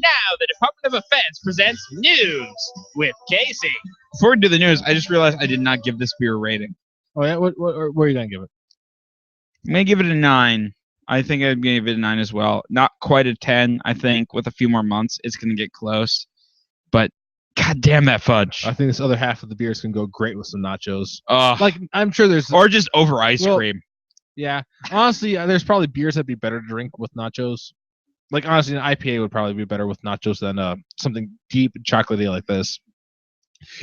now the Department of Defense presents news with Casey. Before we do the news, I just realized I did not give this beer a rating. Oh yeah, what are you gonna give it? I'm gonna give it a 9. I think I'd give it a 9 as well. Not quite a 10. I think with a few more months, it's going to get close. But god damn that fudge! I think this other half of the beers can go great with some nachos. Ugh. Like I'm sure there's or just over ice Well, cream. yeah. Honestly, there's probably beers that'd be better to drink with nachos. Like honestly, an IPA would probably be better with nachos than something deep and chocolatey like this.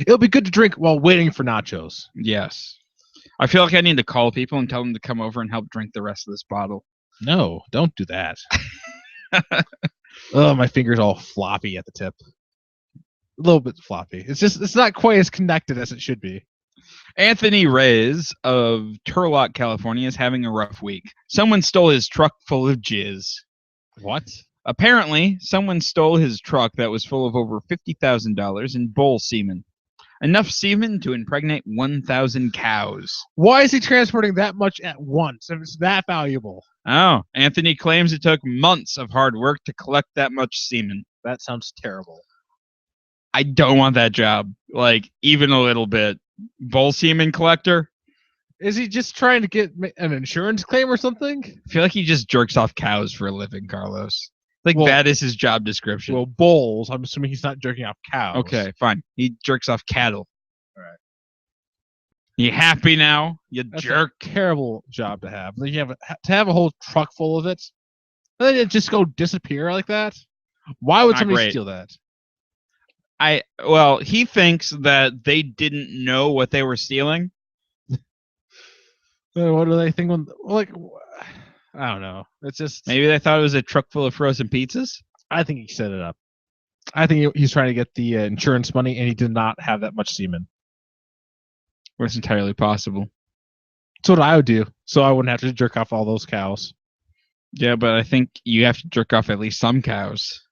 It'll be good to drink while waiting for nachos. Yes. I feel like I need to call people and tell them to come over and help drink the rest of this bottle. No, don't do that. Oh, my finger's all floppy at the tip. A little bit floppy. It's not quite as connected as it should be. Anthony Reyes of Turlock, California is having a rough week. Someone stole his truck full of jizz. What? Apparently, someone stole his truck that was full of over $50,000 in bull semen. Enough semen to impregnate 1,000 cows. Why is he transporting that much at once if it's that valuable? Oh, Anthony claims it took months of hard work to collect that much semen. That sounds terrible. I don't want that job. Like, even a little bit. Bull semen collector? Is he just trying to get an insurance claim or something? I feel like he just jerks off cows for a living, Carlos. Like, Well- that is his job description. Well, bulls. I'm assuming he's not jerking off cows. Okay, fine. He jerks off cattle. Alright. You happy now? You That's jerk. a terrible job to have. Like to have a whole truck full of it, and then it just go disappear like that. Why would Not somebody great. steal that? Well, he thinks that they didn't know what they were stealing. What do they think? Like, I don't know. It's just. Maybe they thought it was a truck full of frozen pizzas. I think he set it up. I think he's trying to get the insurance money, and he did not have that much semen. Or it's entirely possible. That's what I would do, so I wouldn't have to jerk off all those cows. Yeah, but I think you have to jerk off at least some cows.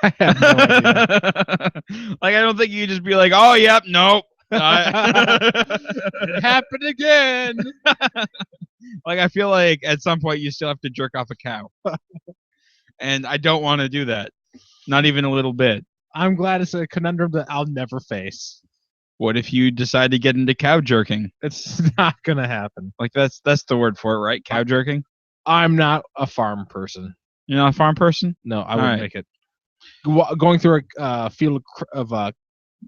I have no idea. Like, I don't think you just be like, oh, yep, nope. It happened again. Like, I feel like at some point you still have to jerk off a cow. And I don't want to do that. Not even a little bit. I'm glad it's a conundrum that I'll never face. What if you decide to get into cow jerking? It's not gonna happen. Like, that's the word for it, right? Cow jerking? I'm not a farm person. You're not a farm person? No, I wouldn't Alright. make it. Going through a field of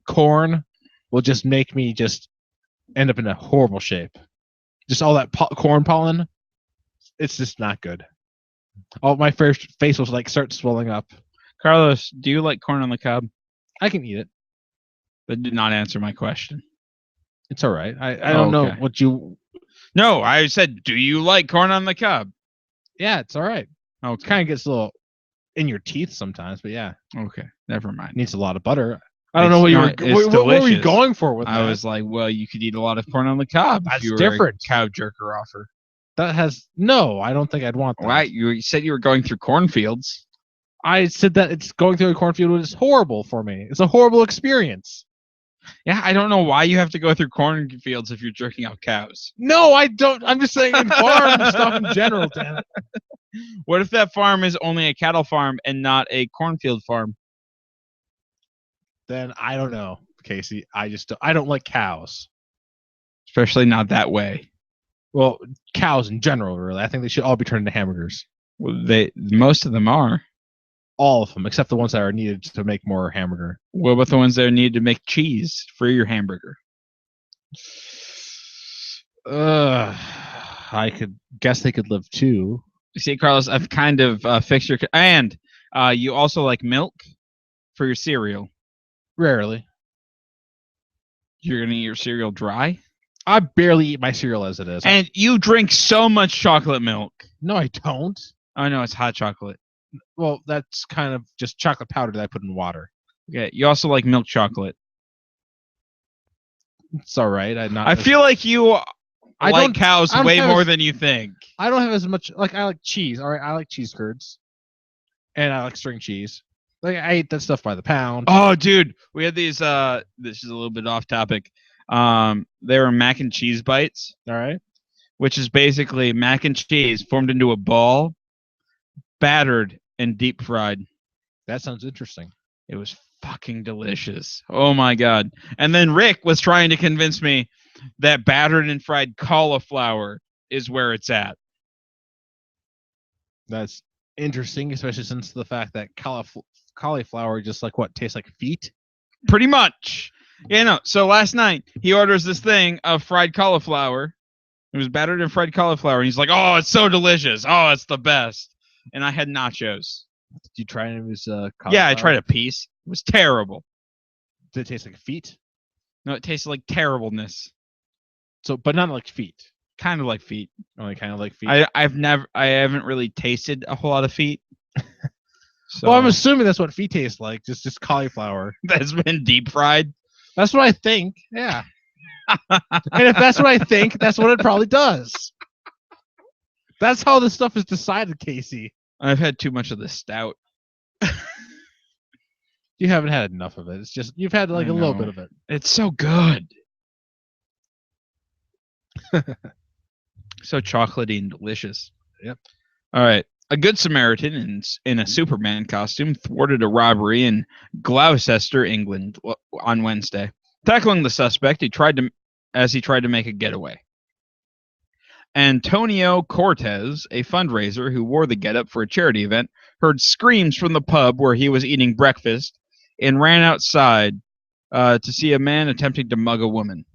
corn will just make me just end up in a horrible shape. Just all that corn pollen, it's just not good. Oh, my face will like start swelling up. Carlos, do you like corn on the cob? I can eat it. That did not answer my question. It's all right. I don't know Okay. what you. No, I said, do you like corn on the cob? Yeah, it's all right. It Okay. kind of gets a little in your teeth sometimes, but yeah, Okay. Never mind. it needs a lot of butter. I don't It's know what you were. not- it's What were you delicious. going for with I that? was like, well, you could eat a lot of corn on the cob. That's if you were different. A cow jerker offer. That has no. I don't think I'd want that. Why? You said you were going through cornfields. I said that it's going through a cornfield is horrible for me. It's a horrible experience. Yeah, I don't know why you have to go through cornfields if you're jerking out cows. No, I don't. I'm just saying in farm stuff in general, damn it. What if that farm is only a cattle farm and not a cornfield farm? Then I don't know, Casey. I don't like cows. Especially not that way. Well, cows in general, really. I think they should all be turned into hamburgers. Well, most of them are. All of them, except the ones that are needed to make more hamburger. What about the ones that are needed to make cheese for your hamburger? I could guess they could live too. You see, Carlos, I've kind of fixed your. And you also like milk for your cereal. Rarely. You're gonna eat your cereal dry, I barely eat my cereal as it is. and you drink so much chocolate milk. No, I don't. Oh no, it's hot chocolate. Well, that's kind of just chocolate powder that I put in water. Yeah, you also like milk chocolate. It's all right. I feel like you I like don't- cows I don't way have more as- than you think. I don't have as much. Like I like cheese. All right, I like cheese curds, and I like string cheese. Like I ate that stuff by the pound. Oh, dude, we had these. This is a little bit off topic. They were mac and cheese bites, All right. which is basically mac and cheese formed into a ball, battered and deep fried. That sounds interesting. It was fucking delicious. Oh my god! And then Rick was trying to convince me that battered and fried cauliflower is where it's at. That's interesting, especially since the fact that cauliflower just like what tastes like feet. Pretty much. Yeah, no. So last night he orders this thing of fried cauliflower. It was battered and fried cauliflower, and he's like, "Oh, it's so delicious! Oh, it's the best!" And I had nachos. Did you try any of his Yeah, I cauliflower? tried a piece. It was terrible. Did it taste like feet? No, it tasted like terribleness. So, but not like feet. Kind of like feet. Only kind of like feet. I haven't really tasted a whole lot of feet. So Well, I'm assuming that's what feet taste like. Just cauliflower. that's been deep fried. That's what I think. Yeah. And if that's what I think, that's what it probably does. That's how this stuff is decided, Casey. I've had too much of the stout. You haven't had enough of it. It's just you've had like I a little know. bit of it. It's so good. So chocolatey and delicious. Yep. All right. A good Samaritan in a Superman costume thwarted a robbery in Gloucester, England on Wednesday. Tackling the suspect, he tried to make a getaway. Antonio Cortez, a fundraiser who wore the getup for a charity event, heard screams from the pub where he was eating breakfast and ran outside to see a man attempting to mug a woman.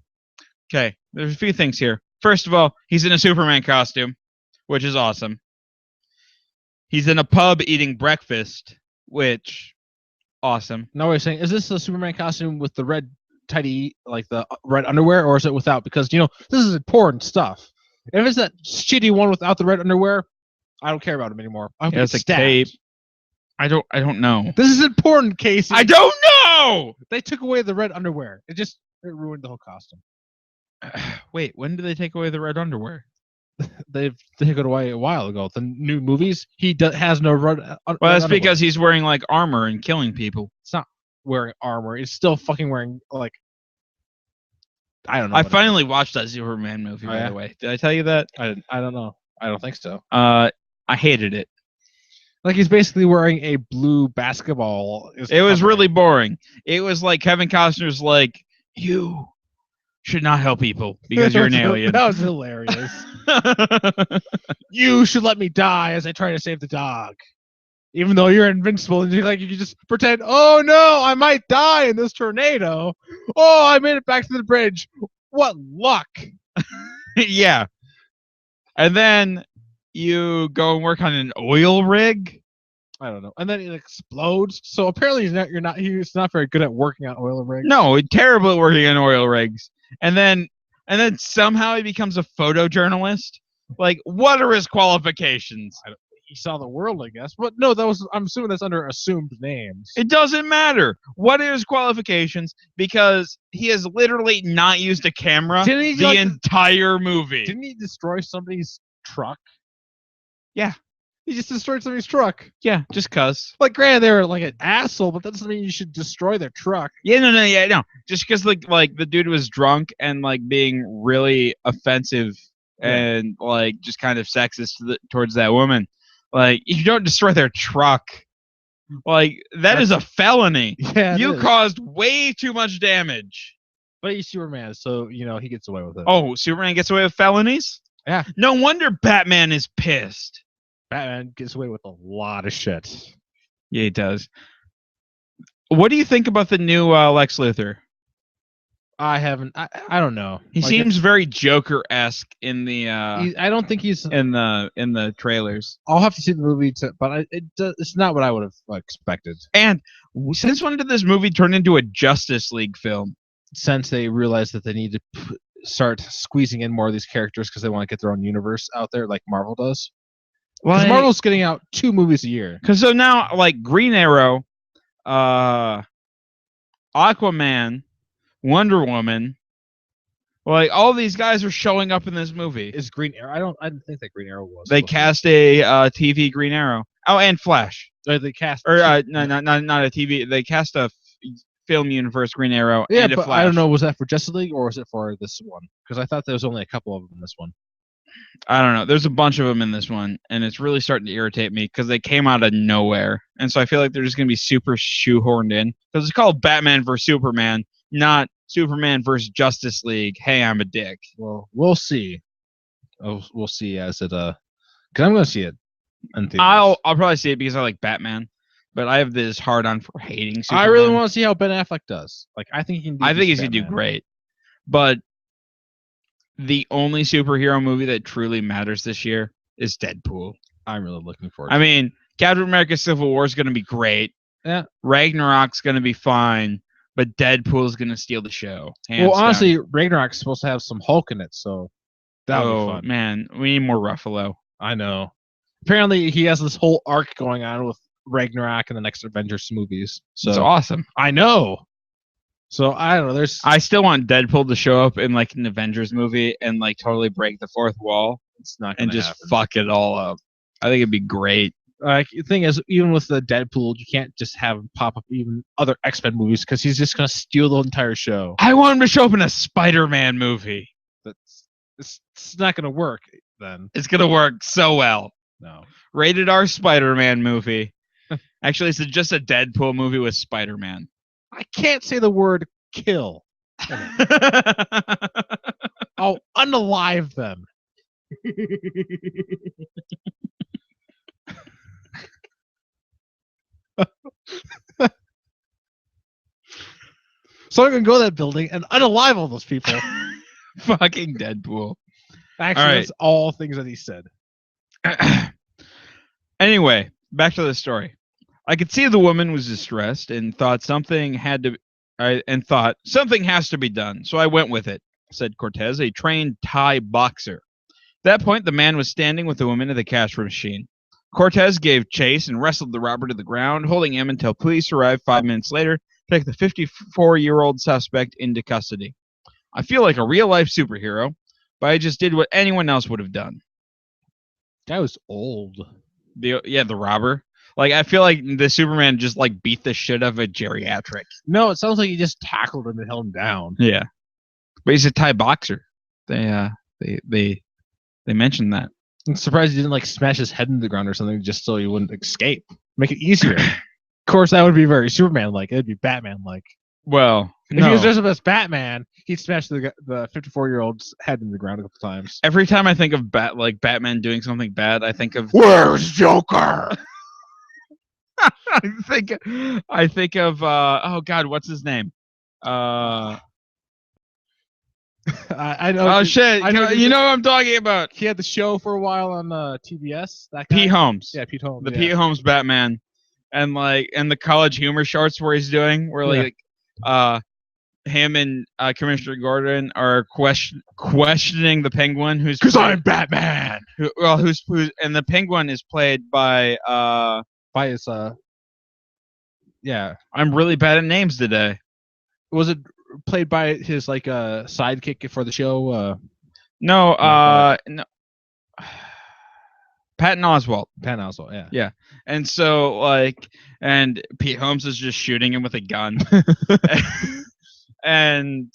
Okay, there's a few things here. First of all, he's in a Superman costume, which is awesome. He's in a pub eating breakfast, which awesome. Now we're saying, is this a Superman costume with the red tidy, like the red underwear, or is it without? Because this is important stuff. If it's that shitty one without the red underwear, I don't care about him anymore. I hope he It's gets a stabbed. cape. I don't know. This is important, Casey. I don't know. They took away the red underwear. It ruined the whole costume. Wait, when did they take away the red underwear? They've taken it away a while ago. The new movies, he has no red. Well, that's underwear. because he's wearing like armor and killing people. It's not wearing armor. It's still fucking wearing like. I don't know. I what it finally watched that Superman movie, Oh, by yeah? the way. Did I tell you that? is. I don't know. I don't think so. I hated it. Like he's basically wearing a blue basketball. It was really boring. It was like Kevin Costner's like, you should not help people because you're an alien. That was hilarious. You should let me die as I try to save the dog. Even though you're invincible and you just pretend, oh no, I might die in this tornado. Oh, I made it back to the bridge. What luck. Yeah. And then you go and work on an oil rig. I don't know. And then it explodes. So apparently he's not very good at working on oil rigs. No, terrible at working on oil rigs. And then somehow he becomes a photojournalist. Like, what are his qualifications? He saw the world, I guess. But no, I'm assuming that's under assumed names. It doesn't matter. What are his qualifications? Because he has literally not used a camera Didn't he, the entire movie. Didn't he destroy somebody's truck? Yeah. He just destroyed somebody's truck. Yeah, just cuz. Like, granted, they were like an asshole, but that doesn't mean you should destroy their truck. Yeah, no. Just because like the dude was drunk and like being really offensive and like just kind of sexist towards that woman. Like, you don't destroy their truck. Like, that is a felony. Yeah, You caused way too much damage. But he's Superman, so he gets away with it. Oh, Superman gets away with felonies? Yeah. No wonder Batman is pissed. Batman gets away with a lot of shit. Yeah, he does. What do you think about the new Lex Luthor? I haven't. I don't know. He Like, seems very Joker-esque in the I don't think he's. in the trailers. I'll have to see the movie, but it's not what I would have expected. And since when did this movie turn into a Justice League film? Since they realized that they need to start squeezing in more of these characters because they want to get their own universe out there, like Marvel does. Because Marvel's getting out 2 movies a year. Because so now, like Green Arrow, Aquaman, Wonder Woman, like all these guys are showing up in this movie. Is Green Arrow? I didn't think that Green Arrow was. They cast a TV Green Arrow. Oh, and Flash. They cast. Or no, not a TV. They cast a film universe Green Arrow. Yeah, and a but Flash. I don't know. Was that for Justice League or was it for this one? Because I thought there was only a couple of them in this one. I don't know. There's a bunch of them in this one, and it's really starting to irritate me because they came out of nowhere, and so I feel like they're just gonna be super shoehorned in because it's called Batman vs Superman, not Superman vs Justice League. Hey, I'm a dick. Well, we'll see. We'll see as it. Because I'm gonna see it. in theaters. I'll probably see it because I like Batman, but I have this hard on for hating Superman. I really want to see how Ben Affleck does. Like, I think he can. I think he's gonna do great, but the only superhero movie that truly matters this year is Deadpool. I'm really looking forward. I mean, Captain America: Civil War is gonna be great. Yeah. Ragnarok's gonna be fine, but Deadpool is gonna steal the show. Well, honestly, Ragnarok's supposed to have some Hulk in it, so that would be fun. Man, we need more Ruffalo. I know. Apparently, he has this whole arc going on with Ragnarok and the next Avengers movies. So it's awesome. I know. So I don't know. I still want Deadpool to show up in like an Avengers movie and like totally break the fourth wall. It's not and just happen. Fuck it all up. I think it'd be great. Like the thing is, even with the Deadpool, you can't just have him pop up even other X-Men movies because he's just gonna steal the entire show. I want him to show up in a Spider-Man movie. It's not gonna work then. It's gonna work so well. No. Rated R Spider-Man movie. Actually, it's just a Deadpool movie with Spider-Man. I can't say the word kill. I'll unalive them. So I'm gonna go to that building and unalive all those people. Fucking Deadpool. Actually, that's all things that he said. Anyway, back to the story. I could see the woman was distressed and thought something has to be done. So I went with it, said Cortez, a trained Thai boxer. At that point, the man was standing with the woman at the cash machine. Cortez gave chase and wrestled the robber to the ground, holding him until police arrived 5 minutes later to take the 54-year-old suspect into custody. I feel like a real-life superhero, but I just did what anyone else would have done. Guy was old. The robber. Like, I feel like the Superman just, like, beat the shit out of a geriatric. No, it sounds like he just tackled him and held him down. Yeah. But he's a Thai boxer. They mentioned that. I'm surprised he didn't, like, smash his head into the ground or something just so he wouldn't escape. Make it easier. Of course, that would be very Superman-like. It'd be Batman-like. Well, if he was dressed up as Batman, he'd smash the 54-year-old's head in the ground a couple times. Every time I think of Batman doing something bad, I think of... Where's Joker? I think of oh god, what's his name? I know. Oh shit! You know what I'm talking about. He had the show for a while on TBS. That guy? Pete Holmes. Yeah, Pete Holmes. Pete Holmes Batman, and the college humor shorts where he's doing where him and Commissioner Gordon are questioning the Penguin, who's because I'm Batman. Who's and the Penguin is played by his I'm really bad at names today. Was it played by his sidekick for the show? No. Patton Oswalt. Patton Oswalt, yeah. Yeah. And so and Pete Holmes is just shooting him with a gun. And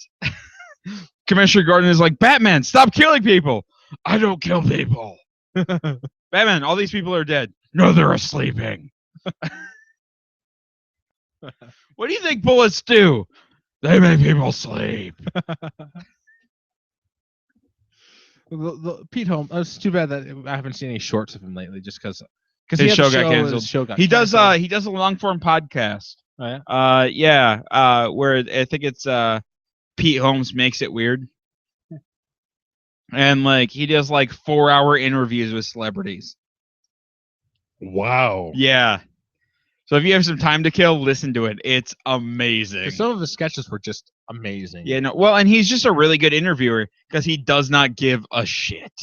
Commissioner Gordon is like, Batman, stop killing people. I don't kill people. Batman, all these people are dead. No, they're sleeping. What do you think bullets do? They make people sleep. the Pete Holmes. It's too bad that I haven't seen any shorts of him lately, just because his show got canceled. He does a long form podcast. Oh, yeah? Where I think it's Pete Holmes Makes It Weird. And he does 4-hour interviews with celebrities. Wow. Yeah. So if you have some time to kill, listen to it. It's amazing. Some of his sketches were just amazing. Yeah, no. Well, and he's just a really good interviewer because he does not give a shit.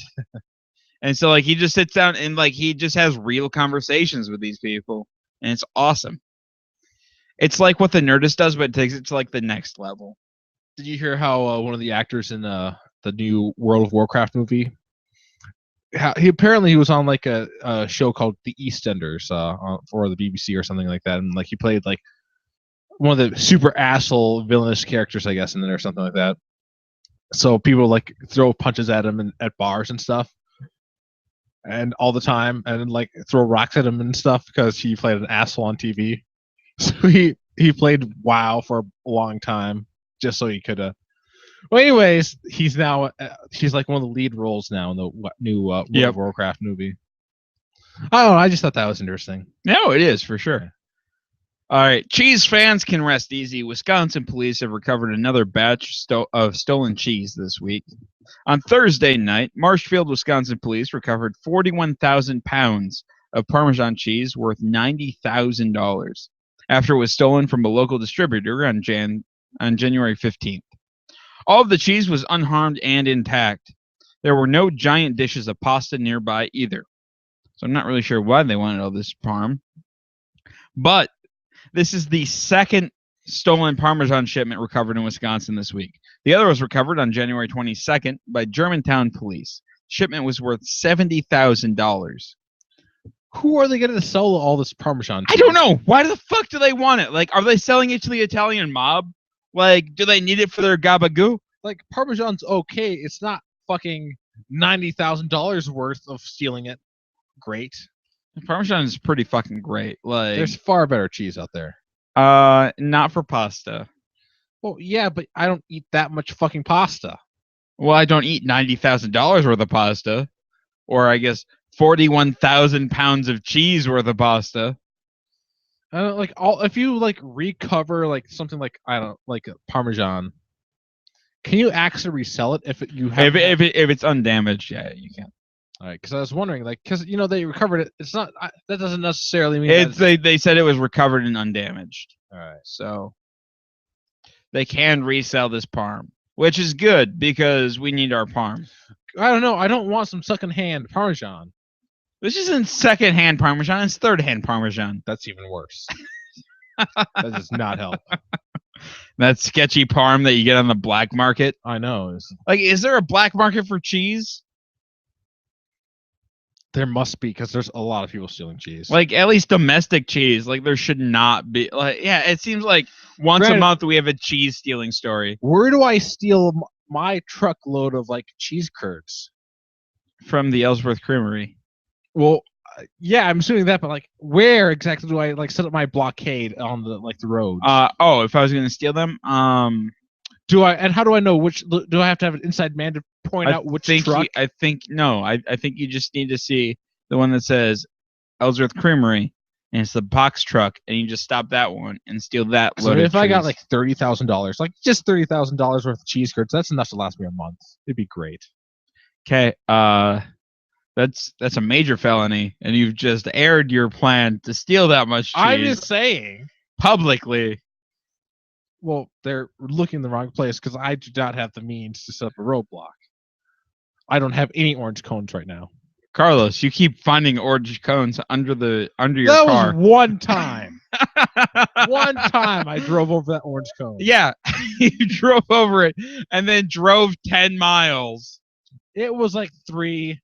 And so he just sits down and he just has real conversations with these people, and it's awesome. It's like what the Nerdist does, but it takes it to the next level. Did you hear how one of the actors in the new World of Warcraft movie? He was on a show called The EastEnders for the BBC or something like that, and he played one of the super asshole villainous characters, I guess, in there or something like that. So people throw punches at him at bars and stuff, and all the time, and throw rocks at him and stuff because he played an asshole on TV. So he played WoW for a long time just so he could. Well, anyways, he's now he's one of the lead roles now in the new World of Warcraft movie. I don't know. I just thought that was interesting. No, it is for sure. All right, cheese fans can rest easy. Wisconsin police have recovered another batch of stolen cheese this week. On Thursday night, Marshfield, Wisconsin police recovered 41,000 pounds of Parmesan cheese worth $90,000 after it was stolen from a local distributor on January 15th. All of the cheese was unharmed and intact. There were no giant dishes of pasta nearby either. So I'm not really sure why they wanted all this parm. But this is the second stolen Parmesan shipment recovered in Wisconsin this week. The other was recovered on January 22nd by Germantown police. Shipment was worth $70,000. Who are they going to sell all this Parmesan to? I don't know. Why the fuck do they want it? Like, are they selling it to the Italian mob? Like, do they need it for their gabagoo? Like, Parmesan's okay. It's not fucking $90,000 worth of stealing it. Great. Parmesan is pretty fucking great. Like, There's far better cheese out there. not for pasta. Well, yeah, but I don't eat that much fucking pasta. Well, I don't eat $90,000 worth of pasta, or I guess 41,000 pounds of cheese worth of pasta. Like if you like recover like something like I don't like a Parmesan, can you actually resell it if you have? If it's undamaged, yeah, you can. All right, because I was wondering, like, because they recovered it. It's not that doesn't necessarily mean It's they said it was recovered and undamaged, all right. so they can resell this parm, which is good because we need our parm. I don't know. I don't want some secondhand Parmesan. This isn't second-hand Parmesan; it's third-hand Parmesan. That's even worse. That does not help. That sketchy parm that you get on the black market. I know. Like, is there a black market for cheese? There must be, because there's a lot of people stealing cheese. Like, at least domestic cheese. Like, there should not be. Like, yeah, it seems like once a month we have a cheese stealing story. Where do I steal my truckload of like cheese curds? From the Ellsworth Creamery. Well, yeah, I'm assuming that, but like, where exactly do I like set up my blockade on the road? If I was gonna steal them, do I? And how do I know which? Do I have to have an inside man to point out which truck? I think you just need to see the one that says Ellsworth Creamery, and it's the box truck, and you just stop that one and steal that So load of if I got cheese. like $30,000, like just $30,000 worth of cheese curds, that's enough to last me a month. It'd be great. Okay, that's a major felony, and you've just aired your plan to steal that much cheese I'm just saying. publicly. Well, they're looking in the wrong place because I do not have the means to set up a roadblock. I don't have any orange cones right now. Carlos, you keep finding orange cones under your that car. Was one time. One time I drove over that orange cone. Yeah, you drove over it and then drove 10 miles. It was like 3.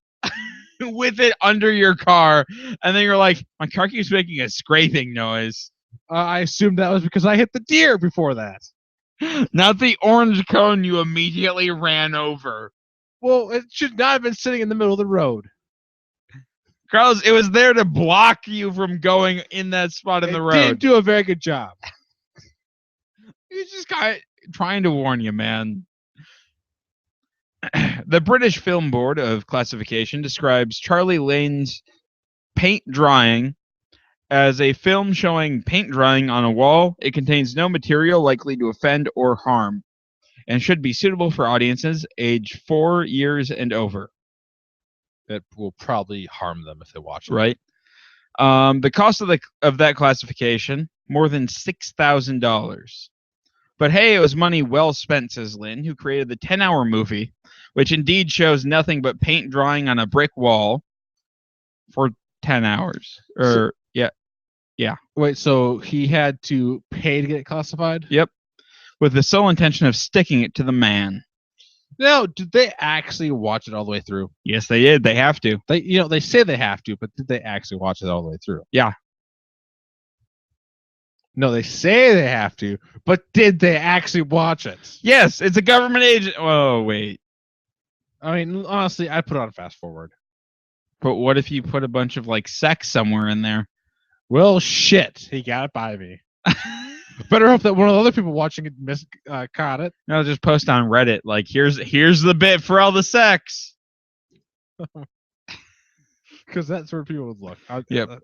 With it under your car, and then you're like, my car keeps making a scraping noise. I assumed that was because I hit the deer before that. Not the orange cone you immediately ran over. Well, it should not have been sitting in the middle of the road. Carlos, it was there to block you from going in that spot in the road. It didn't do a very good job. He's just kind of trying to warn you, man. The British Film Board of Classification describes Charlie Lane's paint drying as a film showing paint drying on a wall. It contains no material likely to offend or harm and should be suitable for audiences aged 4 years and over. That will probably harm them if they watch it. Right. The cost of that classification, more than $6,000. But hey, it was money well spent, says Lynn, who created the 10-hour movie, which indeed shows nothing but paint drying on a brick wall for 10 hours. Yeah. Wait, so he had to pay to get it classified? Yep. With the sole intention of sticking it to the man. Now, did they actually watch it all the way through? Yes, they did. They have to. They say they have to, but did they actually watch it all the way through? Yeah. No, they say they have to, but did they actually watch it? Yes, it's a government agent. Oh, wait. I mean, honestly, I'd put it on fast forward. But what if you put a bunch of like sex somewhere in there? Well, shit. He got it by me. Better hope that one of the other people watching it caught it. No, just post on Reddit. Like, here's the bit for all the sex. Because that's where people would look. Yep.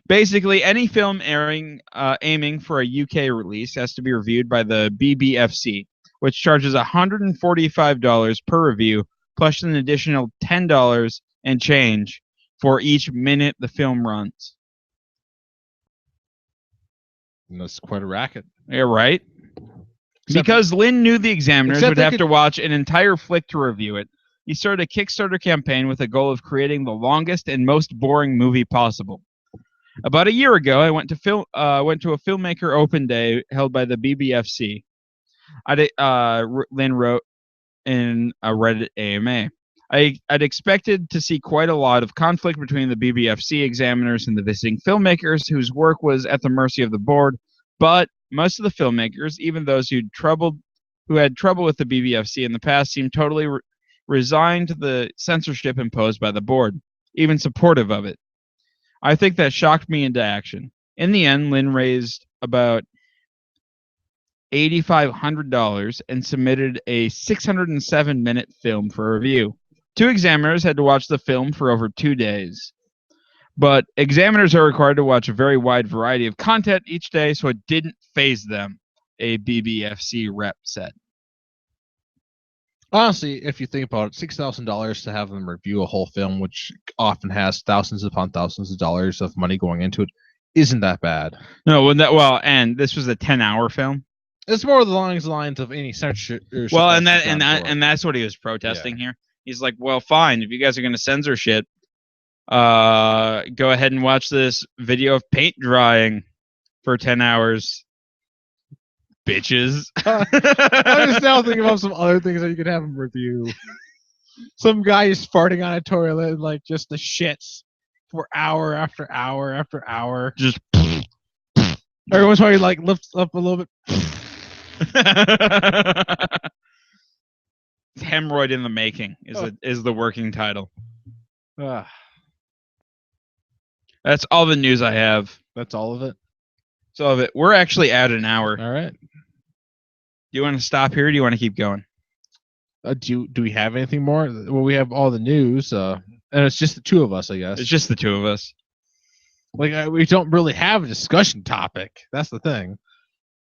Basically, any film aiming for a UK release has to be reviewed by the BBFC, which charges $145 per review, plus an additional $10 and change for each minute the film runs. And that's quite a racket. Yeah, right? Except- Because Lynn knew the examiners Except would they have could- to watch an entire flick to review it. He started a Kickstarter campaign with a goal of creating the longest and most boring movie possible. About a year ago, I went to a filmmaker open day held by the BBFC. Lynn wrote in a Reddit AMA. I'd expected to see quite a lot of conflict between the BBFC examiners and the visiting filmmakers, whose work was at the mercy of the board. But most of the filmmakers, even those who had trouble with the BBFC in the past, seemed totally resigned to the censorship imposed by the board, even supportive of it. I think that shocked me into action. In the end, Lynn raised about $8,500 and submitted a 607-minute film for review. 2 examiners had to watch the film for over 2 days. But examiners are required to watch a very wide variety of content each day, so it didn't faze them, a BBFC rep said. Honestly, if you think about it, $6,000 to have them review a whole film, which often has thousands upon thousands of dollars of money going into it, isn't that bad. No, and this was a 10-hour film. It's more along the lines of any censorship. Well, and that's what he was protesting here. He's like, well, fine, if you guys are going to censor shit, go ahead and watch this video of paint drying for 10 hours. Bitches. I'm just now thinking about some other things that you could have him review. Some guy is farting on a toilet and like just the shits for hour after hour after hour. Just Everyone's probably like lifts up a little bit. Hemorrhoid in the making is the working title. Ah, That's all the news I have. that's all of it. That's all of it. We're actually at an hour. All right. Do you want to stop here or do you want to keep going? Do we have anything more? Well, we have all the news, and it's just the 2 of us, I guess. It's just the 2 of us. Like we don't really have a discussion topic. That's the thing.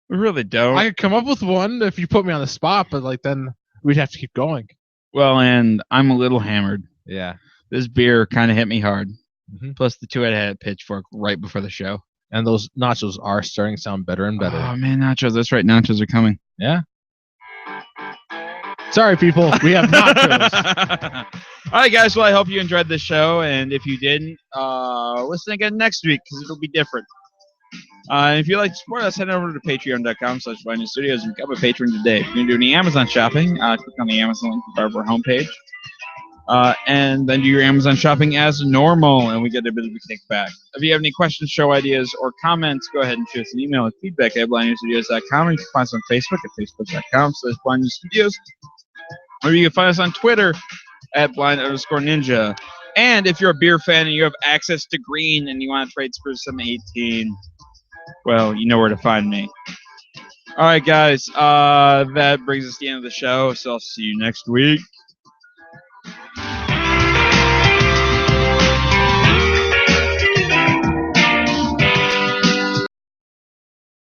We really don't. I could come up with one if you put me on the spot, but like then we'd have to keep going. Well, and I'm a little hammered. Yeah. This beer kind of hit me hard. Mhm. Plus the 2 I had at Pitchfork right before the show. And those nachos are starting to sound better and better. Oh man, nachos! That's right, nachos are coming. Yeah. Sorry, people. We have nachos. All right, guys. Well, I hope you enjoyed this show, and if you didn't, listen again next week because it'll be different. And if you'd like to support us, head over to patreon.com/blindnewstudios and become a patron today. If you're going to do any Amazon shopping, click on the Amazon link above our homepage. And then do your Amazon shopping as normal, and we get a bit of a kickback. If you have any questions, show ideas, or comments, go ahead and shoot us an email at feedback@blindnewstudios.com. You can find us on Facebook at facebook.com/blindnewstudios. Or you can find us on Twitter at blind_ninja. And if you're a beer fan and you have access to green and you want to trade Spurs 718, well, you know where to find me. All right, guys. That brings us to the end of the show, so I'll see you next week.